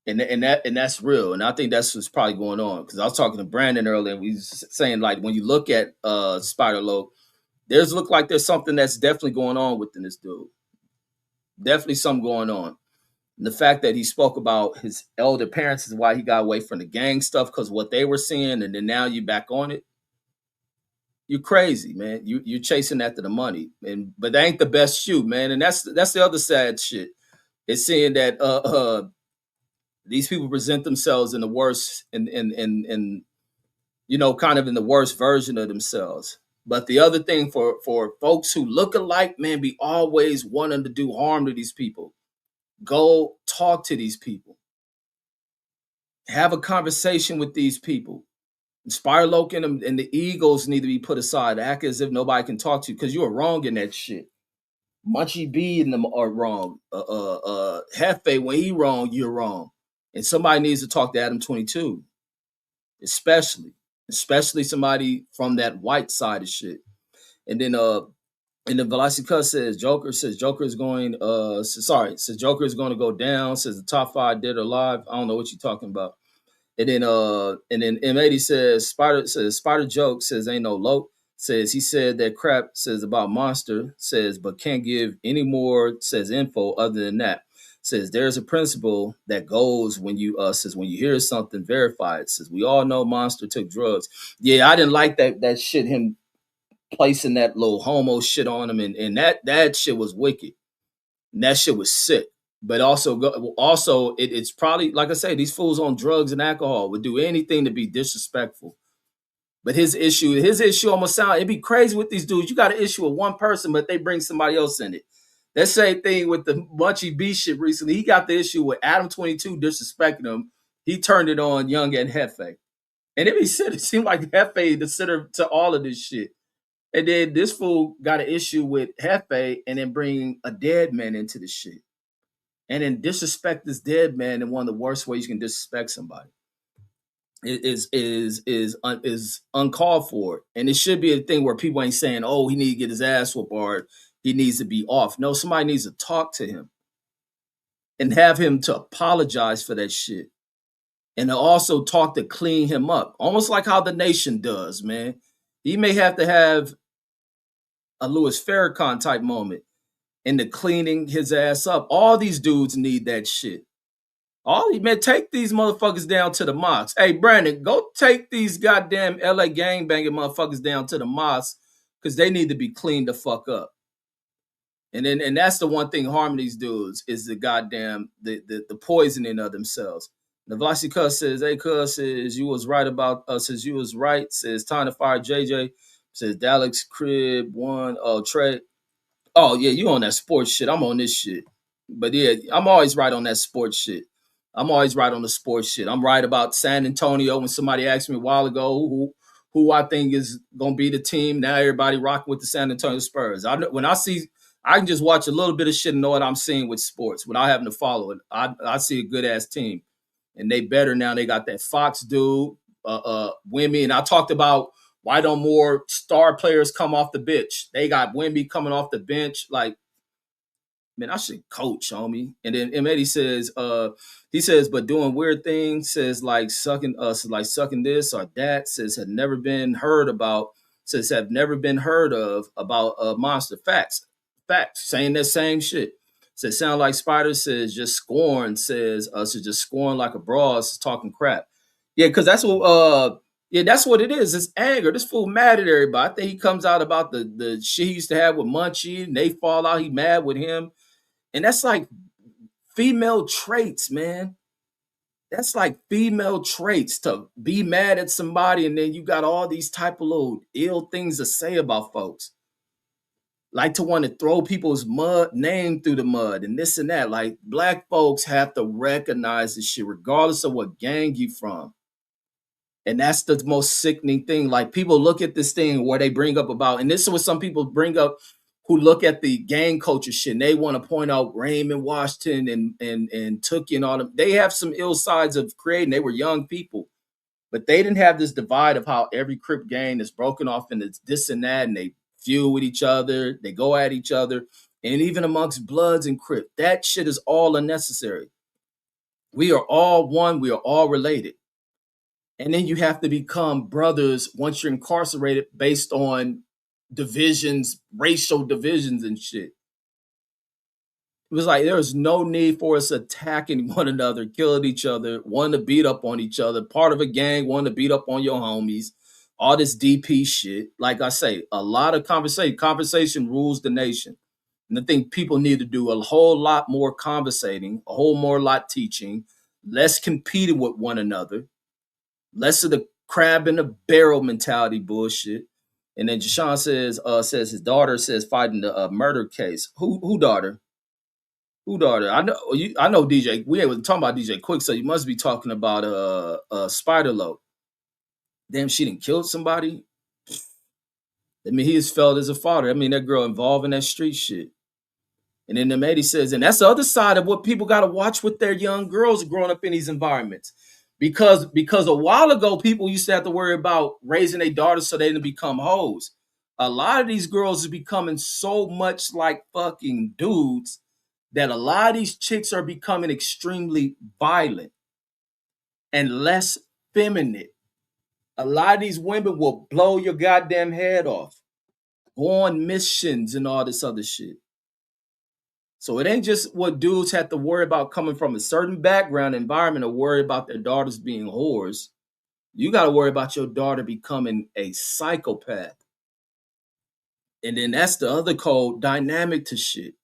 And that's real, and I think that's what's probably going on. Because I was talking to Brandon earlier, and we was saying like when you look at Spider Locc, look like there's something that's definitely going on within this dude. Definitely something going on. And the fact that he spoke about his elder parents is why he got away from the gang stuff, because what they were seeing, and then now you back on it. You're crazy, man. You're chasing after the money, but that ain't the best shoot, man. And that's the other sad shit. It's seeing that these people present themselves in the worst, in kind of in the worst version of themselves. But the other thing for folks who look alike, man, be always wanting to do harm to these people. Go talk to these people. Have a conversation with these people. Inspire Locc and the egos need to be put aside. Act as if nobody can talk to you because you are wrong in that shit. Munchie B and them are wrong. Hefe, when he wrong, you're wrong. And somebody needs to talk to Adam 22, especially somebody from that white side of shit. And then Velocity Cuss says Joker is going says Joker is going to go down, says the top 5 dead or alive. I don't know what you're talking about. And then M80 says Spider Joke says ain't no Locc, says he said that crap, says about Monster, says but can't give any more, says info other than that. Says there's a principle that goes when you says when you hear something, verify it. Says we all know Monster took drugs. Yeah, I didn't like that shit, him placing that little homo shit on him, and that shit was wicked. And that shit was sick. But also it's probably, like I say, these fools on drugs and alcohol would do anything to be disrespectful. But his issue almost sound, it'd be crazy with these dudes. You got an issue with one person, but they bring somebody else in it. That same thing with the Munchie B shit recently. He got the issue with Adam 22 disrespecting him. He turned it on Young and Hefe. And it seemed like Hefe the center to all of this shit. And then this fool got an issue with Hefe and then bring a dead man into the shit. And then disrespect this dead man in one of the worst ways you can disrespect somebody. It is uncalled for. And it should be a thing where people ain't saying, oh, he needs to get his ass whooped or he needs to be off. No, somebody needs to talk to him and have him to apologize for that shit. And to also talk to clean him up. Almost like how the nation does, man. He may have to have a Louis Farrakhan type moment into cleaning his ass up. All these dudes need that shit. Man, take these motherfuckers down to the mosque. Hey, Brandon, go take these goddamn LA gangbanging motherfuckers down to the mosque because they need to be cleaned the fuck up. And that's the one thing harming these dudes is the goddamn the poisoning of themselves. Navasi Cuss says, hey, Cuss, says, you was right about us. Says, you was right. Says, time to fire JJ. Says, Dalek's crib, one, Trey. Oh, yeah, you on that sports shit. I'm on this shit. But yeah, I'm always right on that sports shit. I'm always right on the sports shit. I'm right about San Antonio. When somebody asked me a while ago who I think is gonna be the team, now everybody rocking with the San Antonio Spurs. When I see, I can just watch a little bit of shit and know what I'm seeing with sports without having to follow it. I see a good ass team, and they better now. They got that Fox dude, Wimmy, and I talked about why don't more star players come off the bench? They got Wimby coming off the bench, like, man, I should coach, homie. And then M80 says, he says, but doing weird things, says like sucking us, like sucking this or that, says had never been heard about, says have never been heard of about monster facts. Facts, saying that same shit. Says sound like Spider says just scorn, says so just scorn like a bra, is talking crap. Yeah, because that's what that's what it is. It's anger. This fool mad at everybody. I think he comes out about the shit he used to have with Munchie and they fall out. He mad with him. And that's like female traits, man. That's like female traits to be mad at somebody and then you got all these type of little ill things to say about folks. Like to want to throw people's name through the mud and this and that. Like black folks have to recognize this shit regardless of what gang you from. And that's the most sickening thing. Like people look at this thing where they bring up about, and this is what some people bring up who look at the gang culture shit and they want to point out Raymond Washington and Tookie and all them. They have some ill sides of creating. They were young people, but they didn't have this divide of how every Crip gang is broken off into this and that, and they feud with each other, they go at each other, and even amongst Bloods and Crip, that shit is all unnecessary. We are all one. We are all related. And then you have to become brothers once you're incarcerated based on divisions, racial divisions and shit. It was like there was no need for us attacking one another, killing each other, wanting to beat up on each other, part of a gang, wanting to beat up on your homies, all this DP shit. Like I say, a lot of conversation rules the nation. And I think people need to do a whole lot more conversating, a whole more lot teaching, less competing with one another, less of the crab in the barrel mentality bullshit. And then Jashawn says his daughter says fighting the murder case. Who daughter? Who daughter? I know DJ. We ain't talking about DJ Quick, so you must be talking about Spider Loc. Damn, she didn't kill somebody. I mean, he is felt as a father. I mean, that girl involved in that street shit. And then the lady says, and that's the other side of what people got to watch with their young girls growing up in these environments. Because a while ago, people used to have to worry about raising their daughters so they didn't become hoes. A lot of these girls are becoming so much like fucking dudes that a lot of these chicks are becoming extremely violent and less feminine. A lot of these women will blow your goddamn head off, go on missions and all this other shit. So it ain't just what dudes have to worry about coming from a certain background environment or worry about their daughters being whores. You got to worry about your daughter becoming a psychopath. And then that's the other cold dynamic to shit.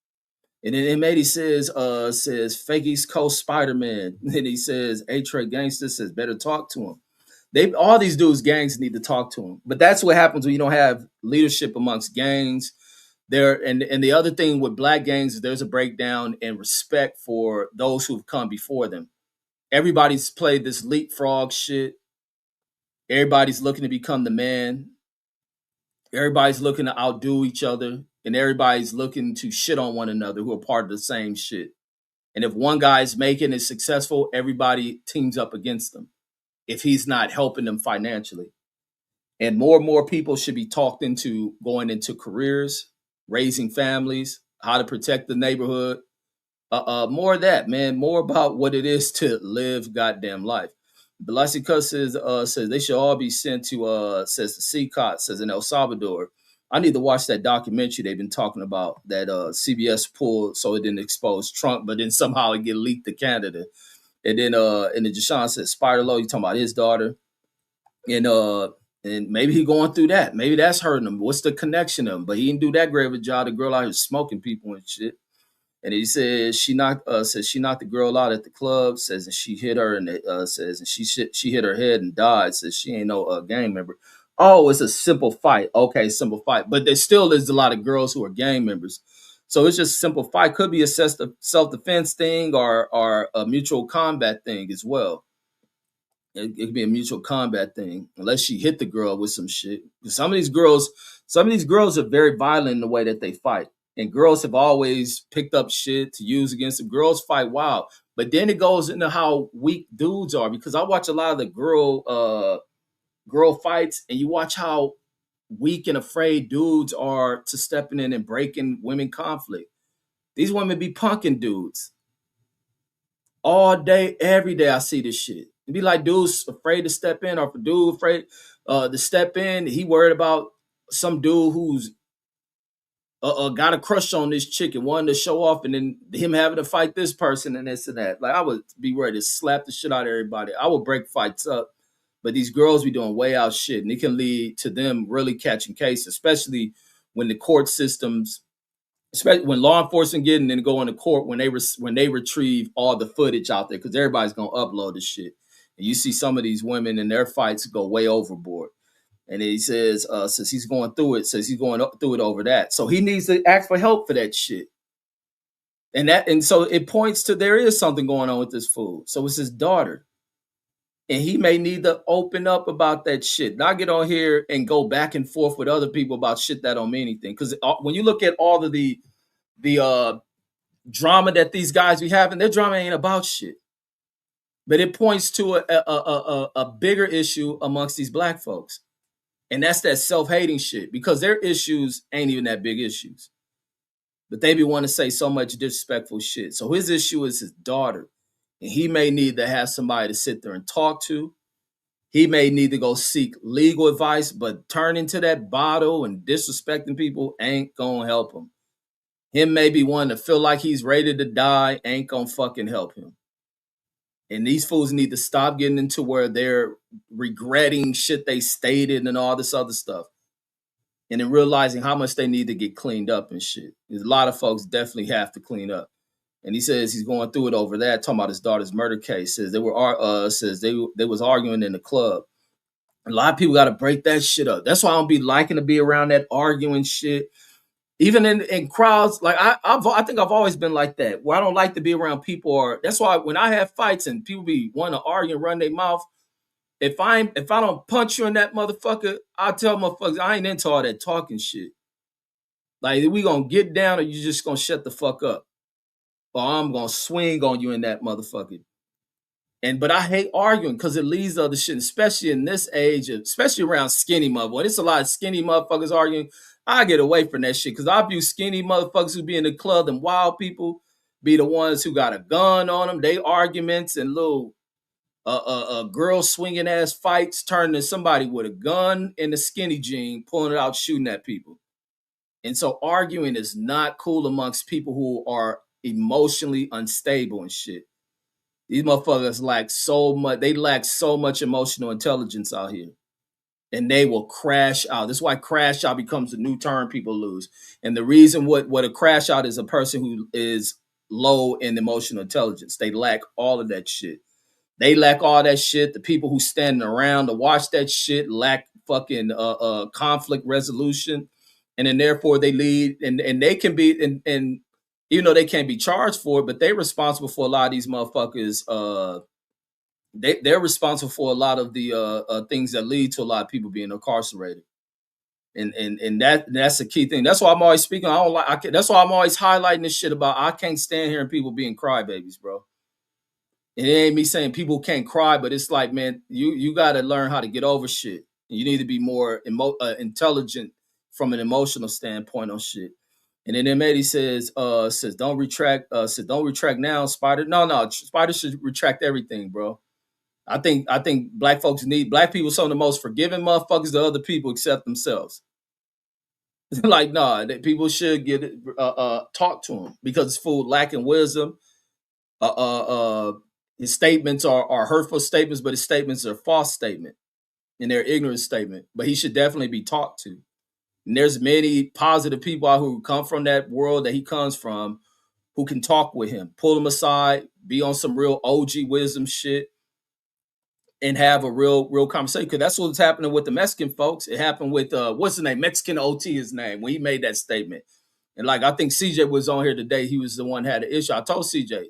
And then M80 says fake East Coast Spider-Man. And he says A-Trey Gangster says better talk to him. All these dudes gangs need to talk to him. But that's what happens when you don't have leadership amongst gangs. And the other thing with black gangs is there's a breakdown in respect for those who've come before them. Everybody's played this leapfrog shit. Everybody's looking to become the man. Everybody's looking to outdo each other. And everybody's looking to shit on one another who are part of the same shit. And if one guy is making it successful, everybody teams up against them if he's not helping them financially. And more people should be talked into going into careers, raising families, how to protect the neighborhood. More of that, man. More about what it is to live goddamn life. Belasica says they should all be sent to says the CCOT, says in El Salvador. I need to watch that documentary they've been talking about that CBS pulled so it didn't expose Trump, but then somehow it get leaked to Canada. And then Jashawn says Spider Loc, you talking about his daughter. And maybe he going through that. Maybe that's hurting him. What's the connection of him? But he didn't do that great of a job. The girl out here smoking people and shit. And he says she knocked the girl out at the club. Says and she hit her and says and she hit her head and died. Says she ain't no gang member. Oh, it's a simple fight. Okay, simple fight. But there still is a lot of girls who are gang members. So it's just a simple fight. Could be a self defense thing or a mutual combat thing as well. It could be a mutual combat thing, unless she hit the girl with some shit. Some of these girls are very violent in the way that they fight, and girls have always picked up shit to use against them. Girls fight wild, but then it goes into how weak dudes are. Because I watch a lot of the girl fights, and you watch how weak and afraid dudes are to stepping in and breaking women conflict. These women be punking dudes all day, every day. I see this shit. It'd be like dudes afraid to step in, or if a dude afraid to step in, he worried about some dude who's got a crush on this chick and wanted to show off, and then him having to fight this person and this and that. Like I would be ready to slap the shit out of everybody. I would break fights up, but these girls be doing way out shit, and it can lead to them really catching cases, especially when the court systems, especially when law enforcement get in and go into court when they retrieve all the footage out there, because everybody's gonna upload this shit. And you see some of these women in their fights go way overboard. And he says, since he's going through it, says he's going through it over that. So he needs to ask for help for that shit. And so it points to there is something going on with this fool. So it's his daughter. And he may need to open up about that shit. Not get on here and go back and forth with other people about shit that don't mean anything. Because when you look at all of the drama that these guys be having, their drama ain't about shit. But it points to a bigger issue amongst these black folks. And that's that self-hating shit, because their issues ain't even that big issues. But they be wanting to say so much disrespectful shit. So his issue is his daughter. And he may need to have somebody to sit there and talk to. He may need to go seek legal advice, but turning to that bottle and disrespecting people ain't gonna help him. Him may be one to feel like he's ready to die, ain't gonna fucking help him. And these fools need to stop getting into where they're regretting shit they stated and all this other stuff. And then realizing how much they need to get cleaned up and shit. There's a lot of folks definitely have to clean up. And he says he's going through it over that, talking about his daughter's murder case. Says they was arguing in the club. A lot of people got to break that shit up. That's why I don't be liking to be around that arguing shit. Even in crowds, like I think I've always been like that, where I don't like to be around people. Or that's why when I have fights and people be wanting to argue and run their mouth, if I don't punch you in that motherfucker, I tell motherfuckers I ain't into all that talking shit. Like we gonna get down, or you just gonna shut the fuck up, or I'm gonna swing on you in that motherfucker. But I hate arguing because it leads to other shit, especially in this age, especially around skinny motherfuckers. It's a lot of skinny motherfuckers arguing. I get away from that shit because I view skinny motherfuckers who be in the club and wild people be the ones who got a gun on them. They arguments and little girl swinging ass fights turn to somebody with a gun and a skinny jean pulling it out shooting at people. And so arguing is not cool amongst people who are emotionally unstable and shit. These motherfuckers lack so much. They lack so much emotional intelligence out here. And they will crash out. That's why crash out becomes the new term people lose. And the reason what a crash out is a person who is low in emotional intelligence. They lack all of that shit. They lack all that shit. The people who standing around to watch that shit lack fucking conflict resolution. And then therefore they lead and they can be and even though they can't be charged for it, but they're responsible for a lot of these motherfuckers. They're responsible for a lot of the things that lead to a lot of people being incarcerated. And that's a key thing. That's why I'm always speaking. That's why I'm always highlighting this shit about I can't stand hearing people being crybabies, bro. And it ain't me saying people can't cry, but it's like, man, you got to learn how to get over shit. You need to be more intelligent from an emotional standpoint on shit. And then Mehdi says don't retract now, Spider. No, Spider should retract everything, bro. I think black people some of the most forgiving motherfuckers to other people except themselves. Like, nah, people should get talk to him because it's full lacking wisdom. His statements are hurtful statements, but his statements are false statement and they're ignorant statement. But he should definitely be talked to. And there's many positive people out who come from that world that he comes from who can talk with him, pull him aside, be on some real OG wisdom shit, and have a real conversation. Because that's what's happening with the Mexican folks. It happened with what's his name, Mexican OT, his name, when he made that statement. And like I think CJ was on here today. He was the one that had the issue. I told CJ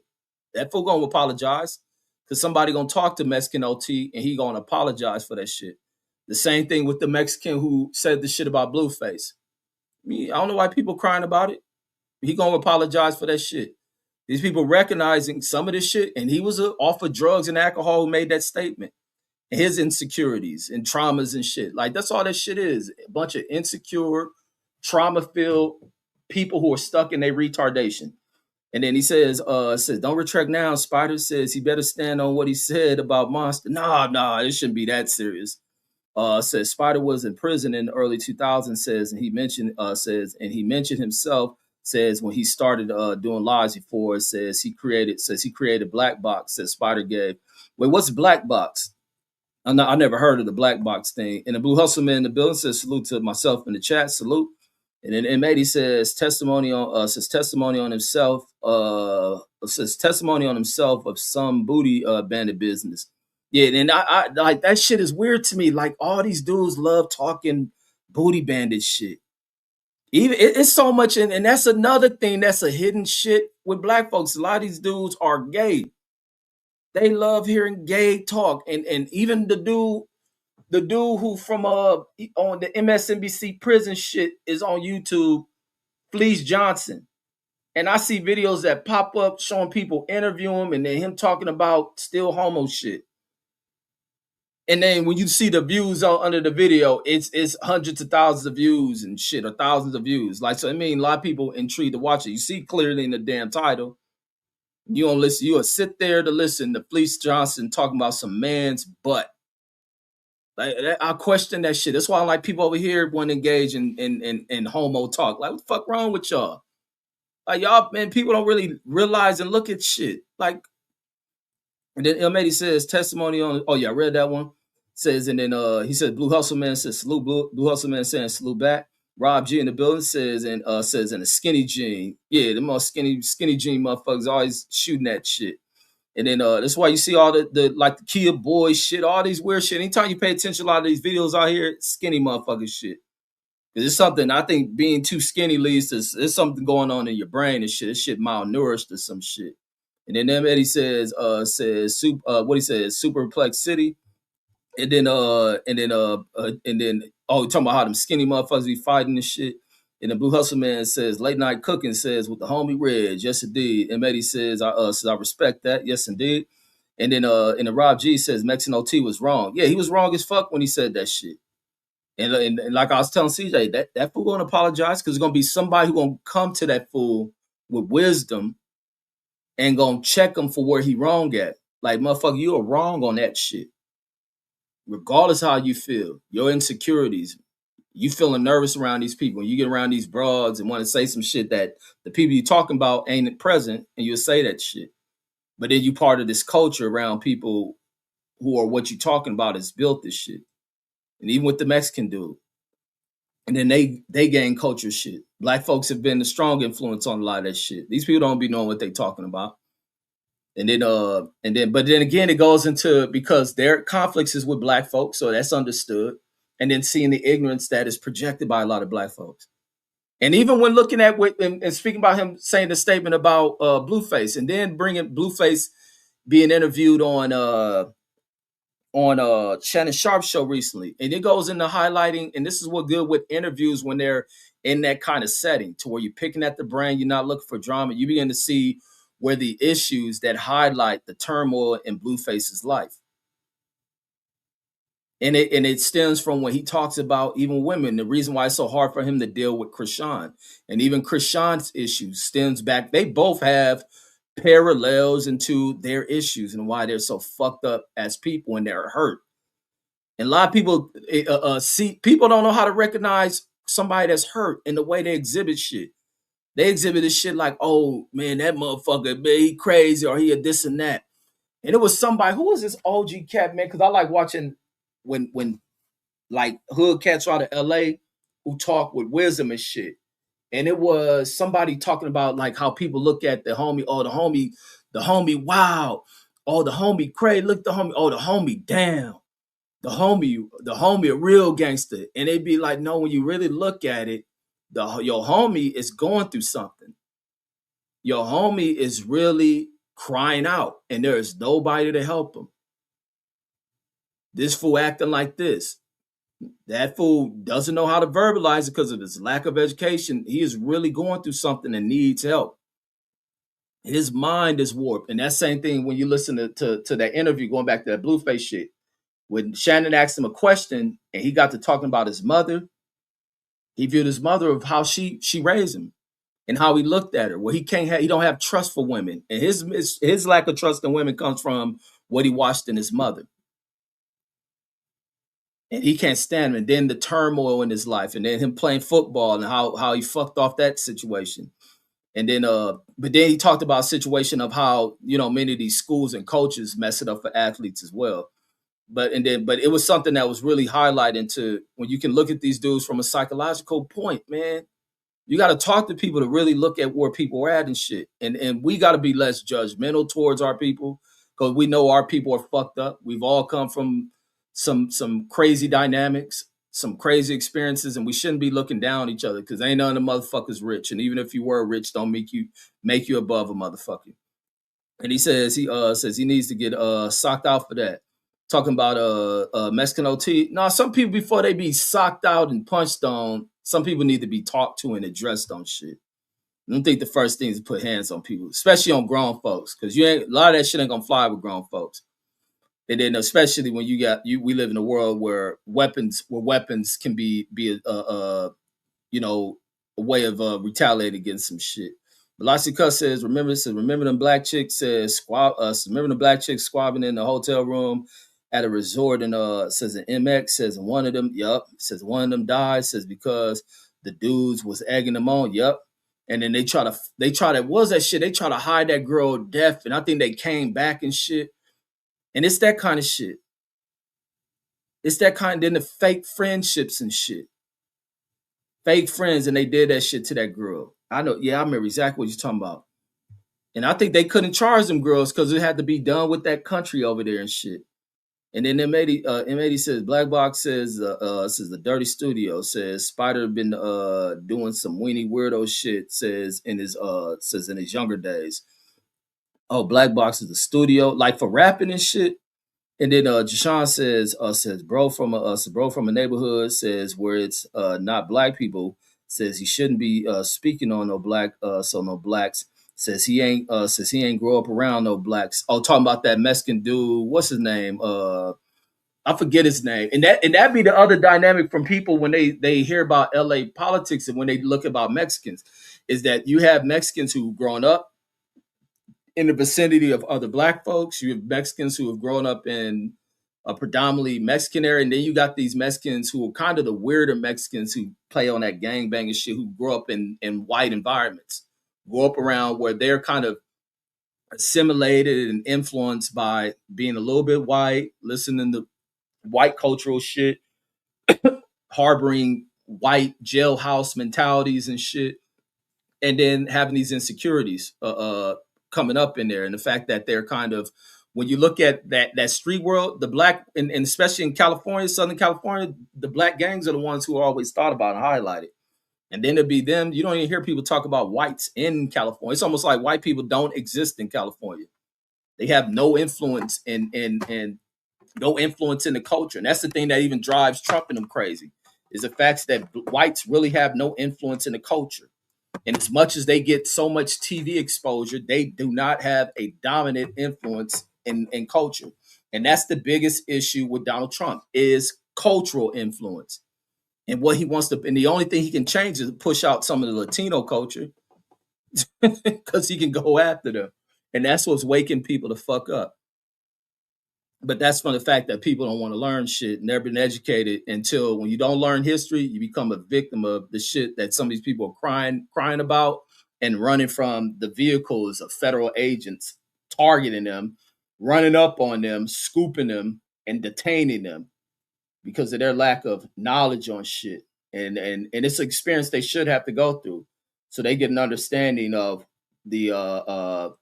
that fool gonna apologize because somebody gonna talk to Mexican OT and he gonna apologize for that shit. The same thing with the Mexican who said the shit about Blueface. I don't know why people crying about it. He gonna apologize for that shit. These people recognizing some of this shit, and he was off of drugs and alcohol who made that statement. And his insecurities and traumas and shit. Like that's all that shit is. A bunch of insecure, trauma-filled people who are stuck in their retardation. And then he says, don't retract now. Spider says he better stand on what he said about Monster. Nah, it shouldn't be that serious. Says Spider was in prison in the early 2000s, says, and he mentioned himself, says when he started doing lives before, says he created Black Box, says Spider gave. Wait, what's Black Box? I never heard of the Black Box thing. And the Blue Hustle Man in the building says salute to myself in the chat, salute. And then M80 says testimony on himself. Says testimony on himself of some booty bandit business. Yeah, and I like that shit is weird to me. Like all these dudes love talking booty bandit shit. Even it's so much, and that's another thing that's a hidden shit with black folks. A lot of these dudes are gay. They love hearing gay talk, and even the dude who from on the MSNBC prison shit is on YouTube, Fleece Johnson. And I see videos that pop up showing people interview him and then him talking about still homo shit. And then when you see the views under the video, it's hundreds of thousands of views and shit, or thousands of views. Like, so I mean, a lot of people intrigued to watch it. You see clearly in the damn title. You don't listen. You'll sit there to listen to Fleece Johnson talking about some man's butt. Like, I question that shit. That's why I like people over here want to engage in homo talk. Like, what the fuck wrong with y'all? Like, y'all, man, people don't really realize and look at shit. Like, and then Elmady says testimony on. Oh yeah, I read that one. Says, and then he said Blue Hustle Man says salute. Blue Hustle Man saying salute back. Rob G in the building says and in a skinny jean. Yeah, the most skinny jean motherfuckers always shooting that shit. And then that's why you see all the like the Kia boy shit, all these weird shit. Anytime you pay attention to a lot of these videos out here, skinny motherfucking shit. Because it's something, I think being too skinny leads to, there's something going on in your brain and shit. This shit malnourished or some shit. And then Eddie says, what he says, Superplex City. And then oh, talking about how them skinny motherfuckers be fighting and shit. And the Blue Hustle Man says, late night cooking says with the homie Reg, yes indeed. And Eddie says, I respect that, yes indeed. And then the Rob G says Mexican OT was wrong. Yeah, he was wrong as fuck when he said that shit. And like I was telling CJ, that fool gonna apologize because there's gonna be somebody who gonna come to that fool with wisdom and gonna check him for where he wrong at. Like, motherfucker, you are wrong on that shit. Regardless how you feel, your insecurities, you feeling nervous around these people. You get around these broads and want to say some shit that the people you talking about ain't present, and you'll say that shit. But then you part of this culture around people who are what you talking about is built this shit. And even with the Mexican dude. And then they gain culture shit. Black folks have been the strong influence on a lot of that shit. These people don't be knowing what they talking about. But then again, it goes into, because their conflicts is with black folks, so that's understood. And then seeing the ignorance that is projected by a lot of black folks. And even when looking at and speaking about him saying the statement about Blueface, and then bringing Blueface being interviewed on Shannon Sharp's show recently, and it goes into highlighting, and this is what good with interviews when they're in that kind of setting, to where you're picking at the brain, you're not looking for drama, you begin to see where the issues that highlight the turmoil in Blueface's life. And it stems from when he talks about even women, the reason why it's so hard for him to deal with Krishan. And even Krishan's issues stems back. They both have parallels into their issues and why they're so fucked up as people and they're hurt. And a lot of people people don't know how to recognize somebody that's hurt in the way they exhibit shit. They exhibit this shit like, oh man, that motherfucker, man, he crazy, or he a this and that. And it was somebody, who was this OG cat, man? Because I like watching when like hood cats out of LA who talk with wisdom and shit. and it was somebody talking about like how people look at the homie. Oh, the homie. Wow. Oh, the homie crazy. Look, the homie. Oh, the homie. Damn. The homie, a real gangster. And they'd be like, no, when you really look at it, your homie is going through something. Your homie is really crying out, and there is nobody to help him. This fool acting like this. That fool doesn't know how to verbalize it because of his lack of education. He is really going through something and needs help. His mind is warped. And that same thing when you listen to that interview, going back to that Blueface shit. When Shannon asked him a question and he got to talking about his mother, he viewed his mother of how she raised him and how he looked at her. Well, he don't have trust for women. And his lack of trust in women comes from what he watched in his mother. And he can't stand him. And then the turmoil in his life, and then him playing football and how he fucked off that situation. And then but then he talked about a situation of how, many of these schools and coaches mess it up for athletes as well. But it was something that was really highlighted to when you can look at these dudes from a psychological point, man. You got to talk to people to really look at where people are at and shit. And we got to be less judgmental towards our people because we know our people are fucked up. We've all come from some crazy dynamics, some crazy experiences, and we shouldn't be looking down on each other because ain't none of the motherfuckers rich. And even if you were rich, don't make you above a motherfucker. And he says he needs to get socked out for that. Talking about Mexican OT. No, some people before they be socked out and punched on, some people need to be talked to and addressed on shit. I don't think the first thing is to put hands on people, especially on grown folks, because a lot of that shit ain't gonna fly with grown folks. And then especially when we live in a world where weapons can be a way of retaliating against some shit. Velocity Cuss says, remember them black chicks remember the black chicks squabbing in the hotel room at a resort and says an MX says one of them, says one of them died, says because the dudes was egging them on, And then they try to what was that shit? They try to hide that girl death, and I think they came back and shit. And it's that kind of shit. It's that kind, then the fake friendships and shit. Fake friends, and they did that shit to that girl. I know, I remember exactly what you're talking about. And I think they couldn't charge them girls because it had to be done with that country over there and shit. And then M80 says, Black Box says the Dirty Studio says Spider been doing some weenie weirdo shit, says in his younger days. Oh, Black Box is the studio, like for rapping and shit. And then Jashawn says bro from a neighborhood says where it's not black people, says he shouldn't be speaking on no blacks, says he ain't grow up around no blacks. Oh, talking about that Mexican dude, what's his name? I forget his name. And that be the other dynamic from people when they hear about LA politics and when they look about Mexicans, is that you have Mexicans who've grown up in the vicinity of other black folks. You have Mexicans who have grown up in a predominantly Mexican area, and then you got these Mexicans who are kind of the weirder Mexicans who play on that gangbanging shit, who grow up in white environments, grow up around where they're kind of assimilated and influenced by being a little bit white, listening to white cultural shit, harboring white jailhouse mentalities and shit, and then having these insecurities coming up in there, and the fact that they're kind of, when you look at that street world, the black and especially in California, Southern California, the black gangs are the ones who are always thought about and highlighted. And then it'd be them. You don't even hear people talk about whites in California. It's almost like white people don't exist in California. They have no influence and no influence in the culture. And that's the thing that even drives Trump and them crazy, is the fact that whites really have no influence in the culture. And as much as they get so much TV exposure, they do not have a dominant influence in culture. And that's the biggest issue with Donald Trump, is cultural influence. And what he wants to, and the only thing he can change is push out some of the Latino culture because he can go after them. And that's what's waking people to fuck up. But that's from the fact that people don't want to learn shit, never been educated, until when you don't learn history, you become a victim of the shit that some of these people are crying about, and running from the vehicles of federal agents targeting them, running up on them, scooping them, and detaining them because of their lack of knowledge on shit. And it's an experience they should have to go through. so they get an understanding of the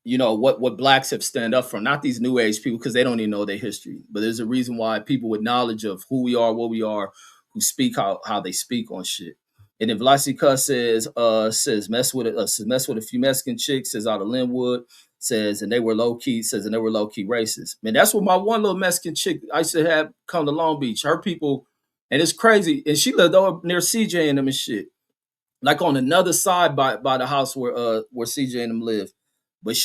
what blacks have stand up for, not these new age people because they don't even know their history. But there's a reason why people with knowledge of who we are, what we are, who speak how they speak on shit. And if Vlasica says mess with a few Mexican chicks, says out of Linwood, says and they were low key, says and they were low key racist. Man, that's what my one little Mexican chick I used to have come to Long Beach. Her people, and it's crazy. And she lived over near CJ and them and shit, like on another side by the house where CJ and them live. But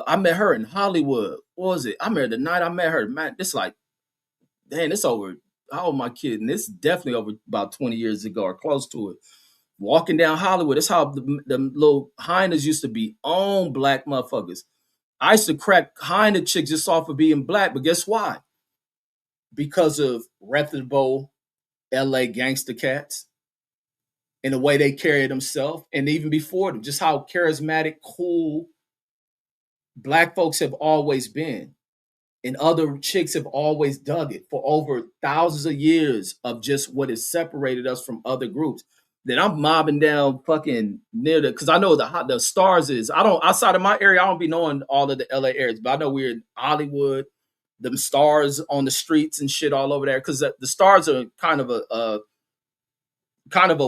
I met her in Hollywood. What was it? I met her the night I met her. Man, it's like, damn, it's over. How old my kid? And it's definitely over about 20 years ago or close to it. Walking down Hollywood, that's how the little hyenas used to be on black motherfuckers. I used to crack hyena chicks just off of being black, but guess why? Because of reputable LA gangster cats and the way they carry themselves, and even before them, just how charismatic, cool black folks have always been. And other chicks have always dug it for over thousands of years of just what has separated us from other groups. Then I'm mobbing down fucking near because I know the stars is, I don't, outside of my area, I don't be knowing all of the LA areas, but I know we're in Hollywood, them stars on the streets and shit all over there. Cause the stars are kind of a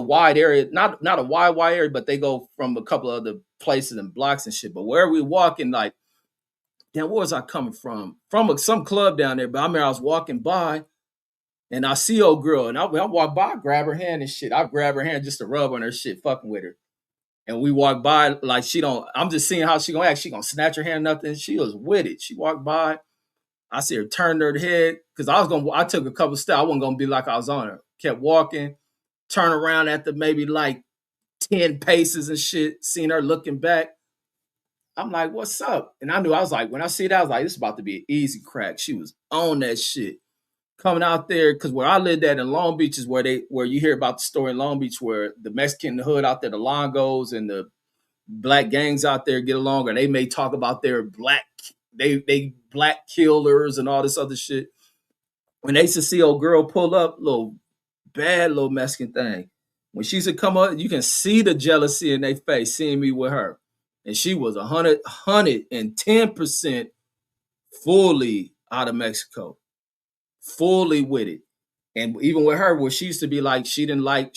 wide area, not a wide area, but they go from a couple of other places and blocks and shit. But where we walking, like, damn, where was I coming from? From some club down there. But I remember I was walking by and I see old girl and I walk by, I grab her hand and shit. I grab her hand just to rub on her shit, fucking with her. And we walk by like I'm just seeing how she gonna act. She gonna snatch her hand, nothing. She was with it. She walked by. I see her turn her head because I took a couple steps. I wasn't gonna be like I was on her. Kept walking, turn around after maybe like 10 paces and shit, seeing her looking back. I'm like, what's up? And I knew, I was like, when I see that, I was like, this is about to be an easy crack. She was on that shit. Coming out there, because where I lived at in Long Beach is where you hear about the story in Long Beach where the Mexican hood out there, the Longos and the black gangs out there get along, or they may talk about their they black killers and all this other shit. When they used to see old girl pull up, little Mexican thing. When she used to come up, you can see the jealousy in their face seeing me with her. And she was 110% fully out of Mexico, fully with it. And even with her, where she used to be like, she didn't like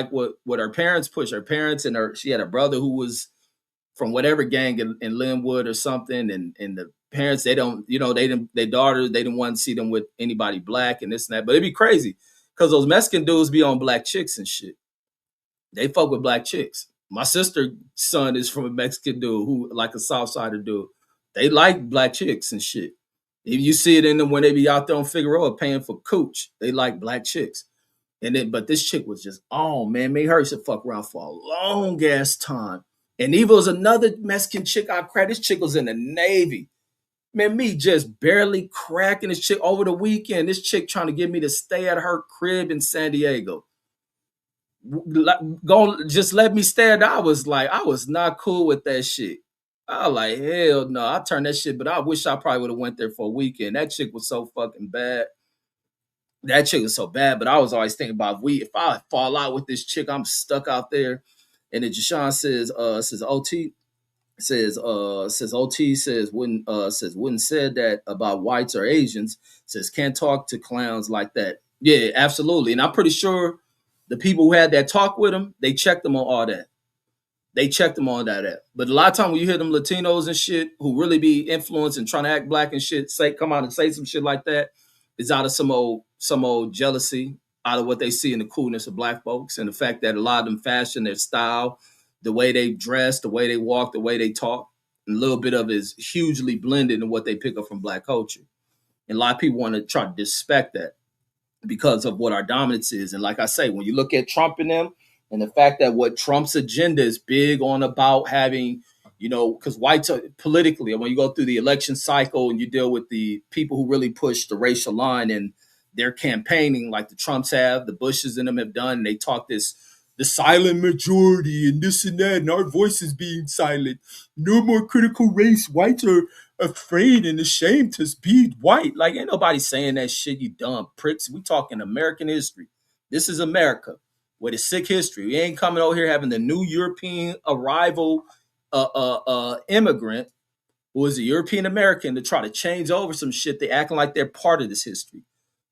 what her parents pushed. Her parents and she had a brother who was from whatever gang in Linwood or something, and the parents, they don't, their daughters, they didn't want to see them with anybody black and this and that. But it'd be crazy because those Mexican dudes be on black chicks and shit. They fuck with black chicks. My sister's son is from a Mexican dude who like a Southsider dude. They like black chicks and shit. If you see it in them when they be out there on Figueroa paying for cooch, they like black chicks. And then, but this chick was just, oh man, made her to fuck around for a long ass time. And Eva was another Mexican chick I cracked. This chick was in the Navy. Man, me just barely cracking this chick over the weekend. This chick trying to get me to stay at her crib in San Diego. Go just let me stay there. I was not cool with that shit. I was like, hell no. I turned that shit, but I wish I probably would have went there for a weekend. That chick was so fucking bad. That chick was so bad, but I was always thinking about if I fall out with this chick, I'm stuck out there. And then Jashawn says OT says OT wouldn't said that about whites or Asians. Says can't talk to clowns like that. Yeah, absolutely. And I'm pretty sure the people who had that talk with him, they checked them on all that. They checked them on that. But a lot of time when you hear them Latinos and shit who really be influenced and trying to act black and shit, come out and say some shit like that, it's out of some old jealousy, out of what they see in the coolness of black folks and the fact that a lot of them fashion, their style, the way they dress, the way they walk, the way they talk, and a little bit of it is hugely blended in what they pick up from black culture. And a lot of people want to try to disrespect that because of what our dominance is. And like I say, when you look at Trump and them, and the fact that what Trump's agenda is big on about having, because whites are politically, when you go through the election cycle and you deal with the people who really push the racial line and they're campaigning like the Trumps have, the Bushes and them have done, and they talk the silent majority and this and that, and our voices being silent. No more critical race. Whites are afraid and ashamed to be white. Like, ain't nobody saying that shit, you dumb pricks. We talking American history. This is America. with a sick history. We ain't coming over here having the new European arrival immigrant who is a European American to try to change over some shit. They acting like they're part of this history.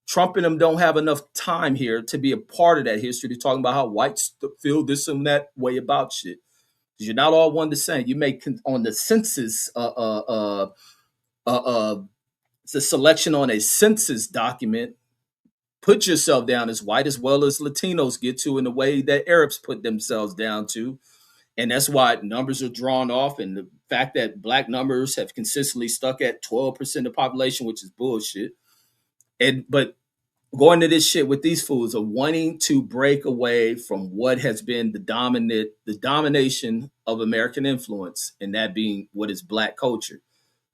Trump and them don't have enough time here to be a part of that history. They're talking about how whites feel this and that way about shit. You're not all one the same. You make on the census, it's a selection on a census document. Put yourself down as white as well as Latinos get to in the way that Arabs put themselves down to. And that's why numbers are drawn off. And the fact that black numbers have consistently stuck at 12% of the population, which is bullshit. But going to this shit with these fools are wanting to break away from what has been the domination of American influence, and that being what is black culture.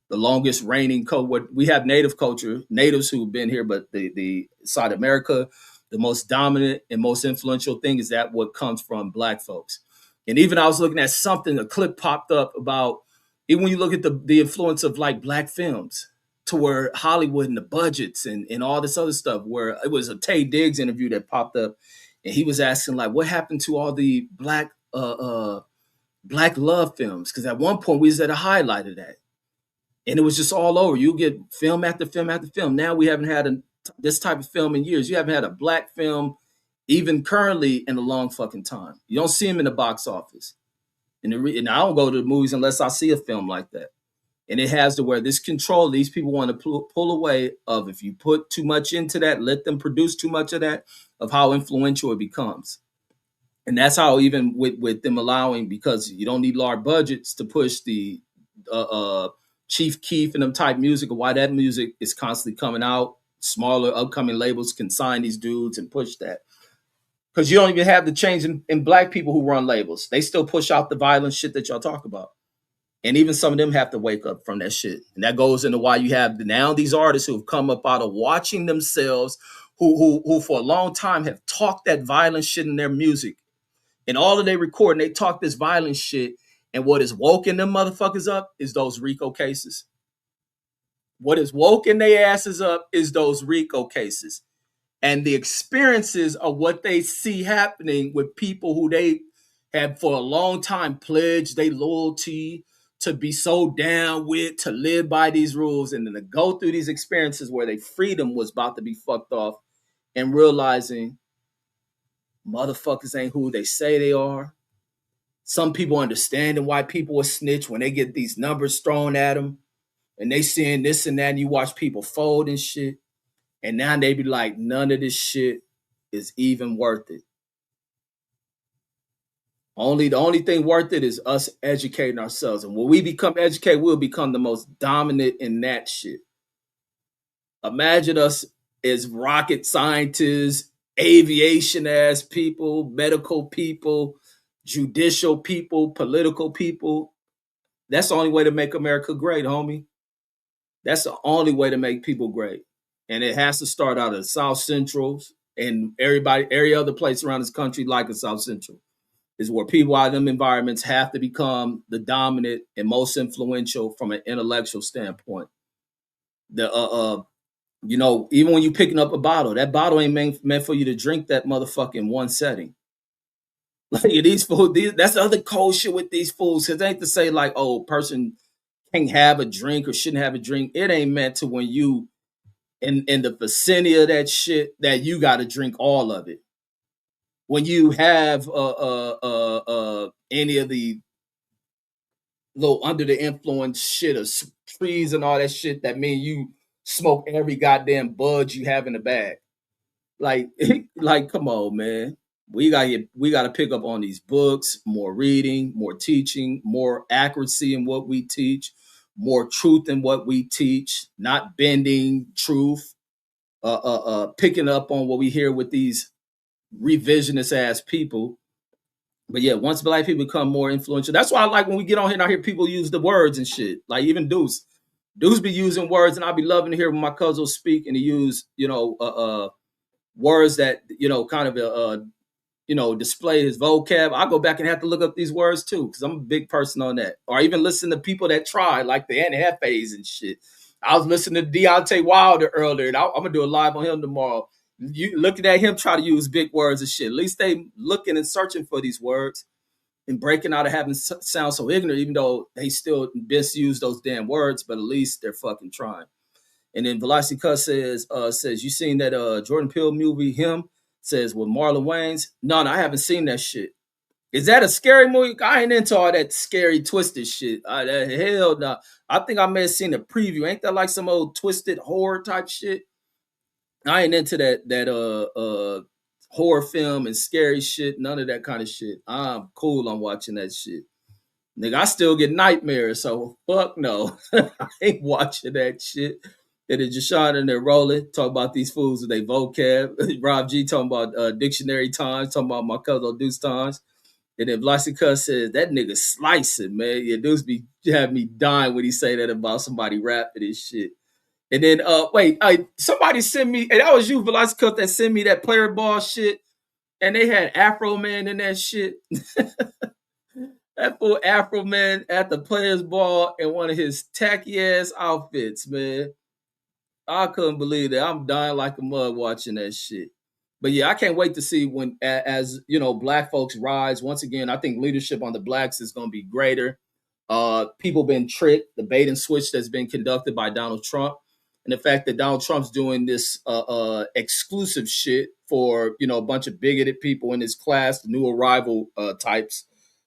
The longest reigning what we have native culture, natives who've been here, but the South America, the most dominant and most influential thing is that what comes from black folks. And even I was looking at something, a clip popped up about, even when you look at the influence of like black films, to where Hollywood and the budgets and all this other stuff, where it was a Tay Diggs interview that popped up, and he was asking like, what happened to all the black love films? Because at one point we was at a highlight of that, and it was just all over. You get film after film after film. Now we haven't had this type of film in years. You haven't had a black film, even currently, in a long fucking time. You don't see them in the box office, and I don't go to the movies unless I see a film like that. And it has to where this control, these people want to pull away of, if you put too much into that, let them produce too much of that, of how influential it becomes. And that's how, even with them allowing, because you don't need large budgets to push the Chief Keef and them type music, or why that music is constantly coming out. Smaller upcoming labels can sign these dudes and push that. Because you don't even have the change in black people who run labels. They still push out the violent shit that y'all talk about. And even some of them have to wake up from that shit. And that goes into why you have now these artists who have come up out of watching themselves, who for a long time have talked that violent shit in their music. And all of they record, and they talk this violent shit. And what is woken them motherfuckers up is those RICO cases. What is woken their asses up is those RICO cases. And the experiences of what they see happening with people who they have for a long time pledged their loyalty to be so down with, to live by these rules, and then to go through these experiences where their freedom was about to be fucked off, and realizing motherfuckers ain't who they say they are. Some people understanding why people are snitch when they get these numbers thrown at them, and they seeing this and that, and you watch people fold and shit, and now they be like, none of this shit is even worth it. The only thing worth it is us educating ourselves. And when we become educated, we'll become the most dominant in that shit. Imagine us as rocket scientists, aviation ass people, medical people, judicial people, political people. That's the only way to make America great, homie. That's the only way to make people great. And it has to start out at South Centrals and every other place around this country like a South Central. Is where people out of them environments have to become the dominant and most influential from an intellectual standpoint. Even when you're picking up a bottle, that bottle ain't meant for you to drink that motherfucker in one setting. Like these fools, that's the other cold shit with these fools. Cause they ain't to say like, oh, person can't have a drink or shouldn't have a drink. It ain't meant to when you in the vicinity of that shit that you got to drink all of it. When you have any of the little under the influence shit of trees and all that shit, that mean you smoke every goddamn bud you have in the bag. Like, like, come on, man. We gotta pick up on these books, more reading, more teaching, more accuracy in what we teach, more truth in what we teach, not bending truth, picking up on what we hear with these revisionist ass people. But yeah, once black people become more influential, that's why I like when we get on here and I hear people use the words and shit. Like even Deuce be using words, and I'll be loving to hear when my cousins speak and he use words that kind of display his vocab. I go back and have to look up these words too, because I'm a big person on that. Or even listen to people that try, like the Annie Hefes and shit. I was listening to Deontay Wilder earlier, and I'm gonna do a live on him tomorrow. You looking at him try to use big words and shit. At least they looking and searching for these words and breaking out of having sound so ignorant, even though they still misuse those damn words, but at least they're fucking trying. And then Velocity Cuss says you seen that Jordan Peele movie Him? Says with Marlon Wayans. No, I haven't seen that shit. Is that a scary movie? I ain't into all that scary twisted shit. Hell no. I think I may have seen a preview. Ain't that like some old twisted horror type shit? I ain't into that horror film and scary shit. None of that kind of shit. I'm cool on watching that shit. Nigga, I still get nightmares, so fuck no. I ain't watching that shit. And then Jashawn and they're rolling, talk about these fools with their vocab. Rob G talking about dictionary times, talking about my cousin Deuce times. And then Velocity Cuss says, that nigga slicing, man. Yeah, Deuce be have me dying when he say that about somebody rapping and shit. And then wait, somebody sent me, and that was you, Velocity Cuss, that sent me that player ball shit. And they had Afro Man in that shit. That fool Afro Man at the players ball in one of his tacky ass outfits, man. I couldn't believe that. I'm dying like a mug watching that shit. But yeah, I can't wait to see when, as you know, black folks rise once again. I think leadership on the blacks is going to be greater. People been tricked. The bait and switch that's been conducted by Donald Trump, and the fact that Donald Trump's doing this exclusive shit for a bunch of bigoted people in his class, the new arrival types.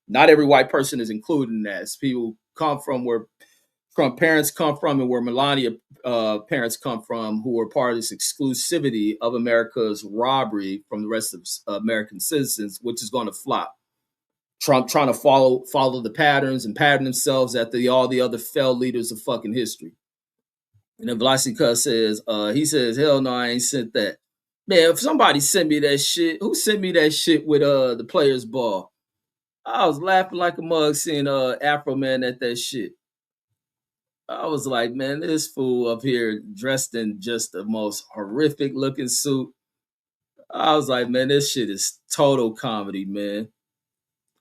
Not every white person is included in that. It's people come from where Trump parents come from and where Melania parents come from, who are part of this exclusivity of America's robbery from the rest of American citizens, which is going to flop. Trump trying to follow the patterns and pattern themselves after all the other failed leaders of fucking history. And then Velocity Cuss says, he says, hell no, I ain't sent that. Man, if somebody sent me that shit, who sent me that shit with the players ball? I was laughing like a mug seeing Afro Man at that shit. I was like, man, this fool up here dressed in just the most horrific looking suit. I was like, man, this shit is total comedy, man.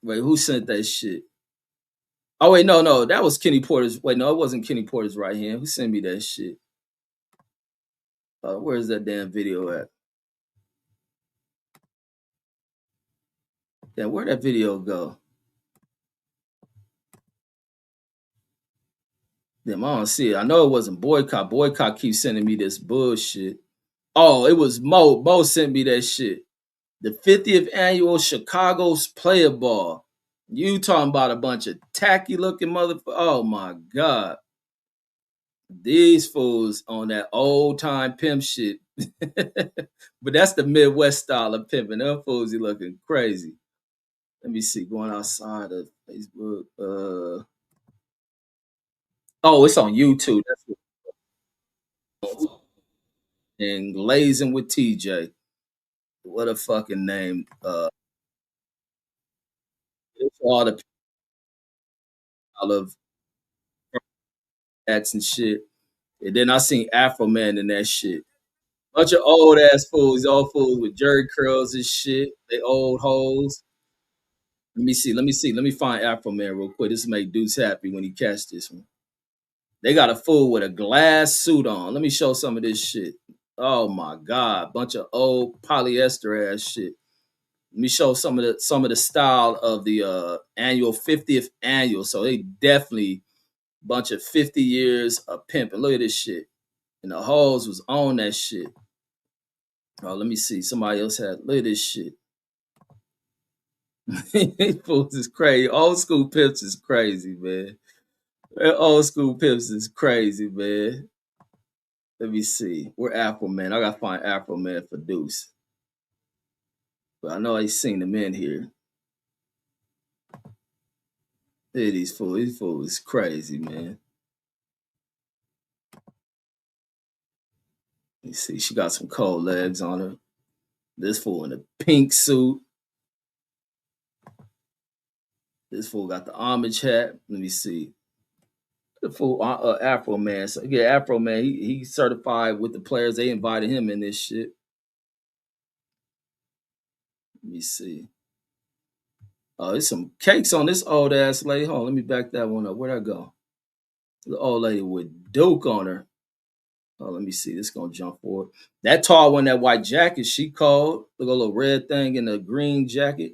Wait, who sent that shit? Oh wait, no, that was Kenny Porter's. Wait, no, it wasn't Kenny Porter's right hand. Who sent me that shit? Where's that damn video at? Damn, where'd that video go? Damn, I don't see it. I know it wasn't Boycott. Boycott keeps sending me this bullshit. Oh, it was Mo. Mo sent me that shit. The 50th annual Chicago's Player Ball. You talking about a bunch of tacky looking motherfuckers? Oh my god, these fools on that old time pimp shit. But that's the Midwest style of pimping. Them fools are looking crazy. Let me see. Going outside of Facebook. Oh, it's on YouTube. That's what, and Glazing with TJ. What a fucking name. It's all the all of hats and shit. And then I seen Afro Man in that shit. Bunch of old ass fools, old fools with jerry curls and shit. They old hoes. Let me find Afro Man real quick. This will make Deuce happy when he catch this one. They got a fool with a glass suit on. Let me show some of this shit. Oh my god, bunch of old polyester ass shit. Let me show some of the style of the annual 50th annual. So they definitely bunch of 50 years of pimping. Look at this shit. And the hoes was on that shit. Oh, let me see. Somebody else had. Look at this shit. Fools is crazy. Old school pimps is crazy, man. Old school pimps is crazy, man. Let me see. Where Afro Man? I gotta find Afro Man for Deuce. But I know I seen them in here. Look at these fools. These fools is crazy, man. Let me see. She got some cold legs on her. This fool in a pink suit. This fool got the homage hat. Let me see. The fool Afro Man. So yeah, Afro Man. He certified with the players. They invited him in this shit. Let me see. Oh, there's some cakes on this old ass lady. Hold on, let me back that one up. Where'd I go? The old lady with Duke on her. Oh, let me see. This gonna jump forward. That tall one, that white jacket, she cold. Look, a little red thing in the green jacket.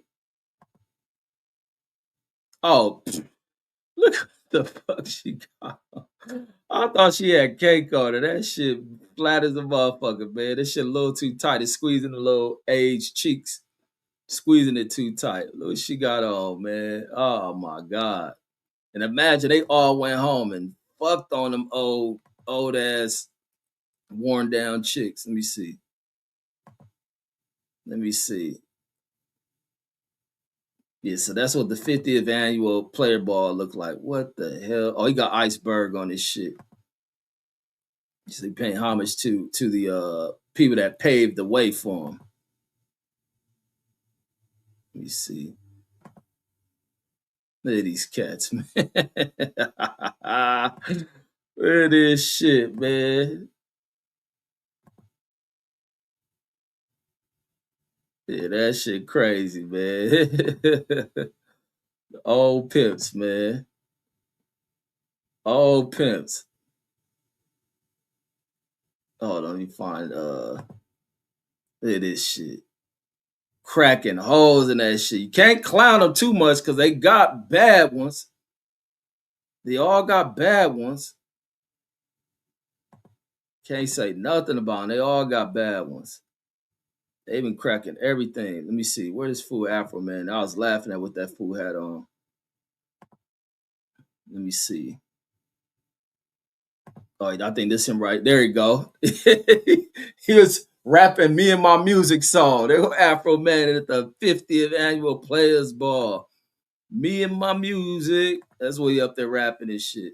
Oh, look the fuck she got. I thought she had cake on her. That shit flat as a motherfucker, man. That shit a little too tight. It's squeezing the little aged cheeks. Squeezing it too tight. Look what she got on, man. Oh my God. And imagine they all went home and fucked on them old ass worn down chicks. Let me see. Let me see. Yeah, so that's what the 50th annual player ball looked like. What the hell? Oh, he got iceberg on his shit. So he paying homage to the people that paved the way for him. Let me see. Look at these cats, man. Look at this shit, man. Yeah, that shit crazy, man. Old pimps, man. Old pimps. Hold on, let me find look at this shit. Cracking holes in that shit. You can't clown them too much because they got bad ones. They all got bad ones. Can't say nothing about them. They all got bad ones. They been cracking everything. Let me see. Where this fool Afro man? I was laughing at what that fool had on. Let me see. Oh, I think this him right. There you go. He was rapping me and my music song. They were Afro man at the 50th annual Players Ball. Me and my music. That's what he up there rapping and shit.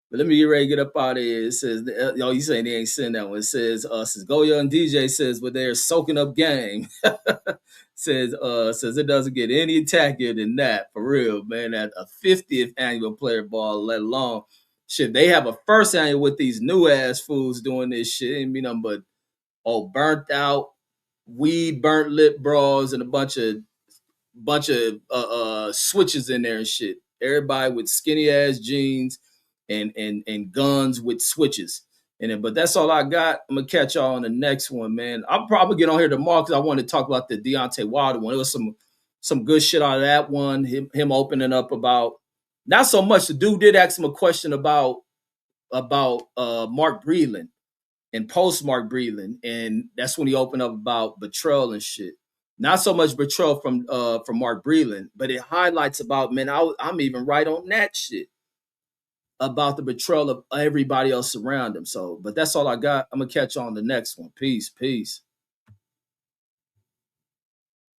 But let me get ready to get up out of here. It says, yo, you saying they ain't send that one. It says Goya and DJ says, but they're soaking up game. Says it doesn't get any attackier than that. For real, man. At a 50th annual player ball, let alone shit. They have a first annual with these new ass fools doing this shit. It ain't be nothing but burnt out, weed, burnt lip bras, and a bunch of switches in there and shit. Everybody with skinny ass jeans and guns with switches. But that's all I got. I'm gonna catch y'all on the next one, man. I'll probably get on here tomorrow because I want to talk about the Deontay Wilder one. It was some good shit out of that one. Him opening up about not so much. The dude did ask him a question about Mark Breland and post Mark Breland, and that's when he opened up about betrayal and shit. Not so much betrayal from Mark Breland, but it highlights about, man, I'm even right on that shit about the betrayal of everybody else around him. So, but that's all I got. I'm gonna catch you on the next one. Peace, peace.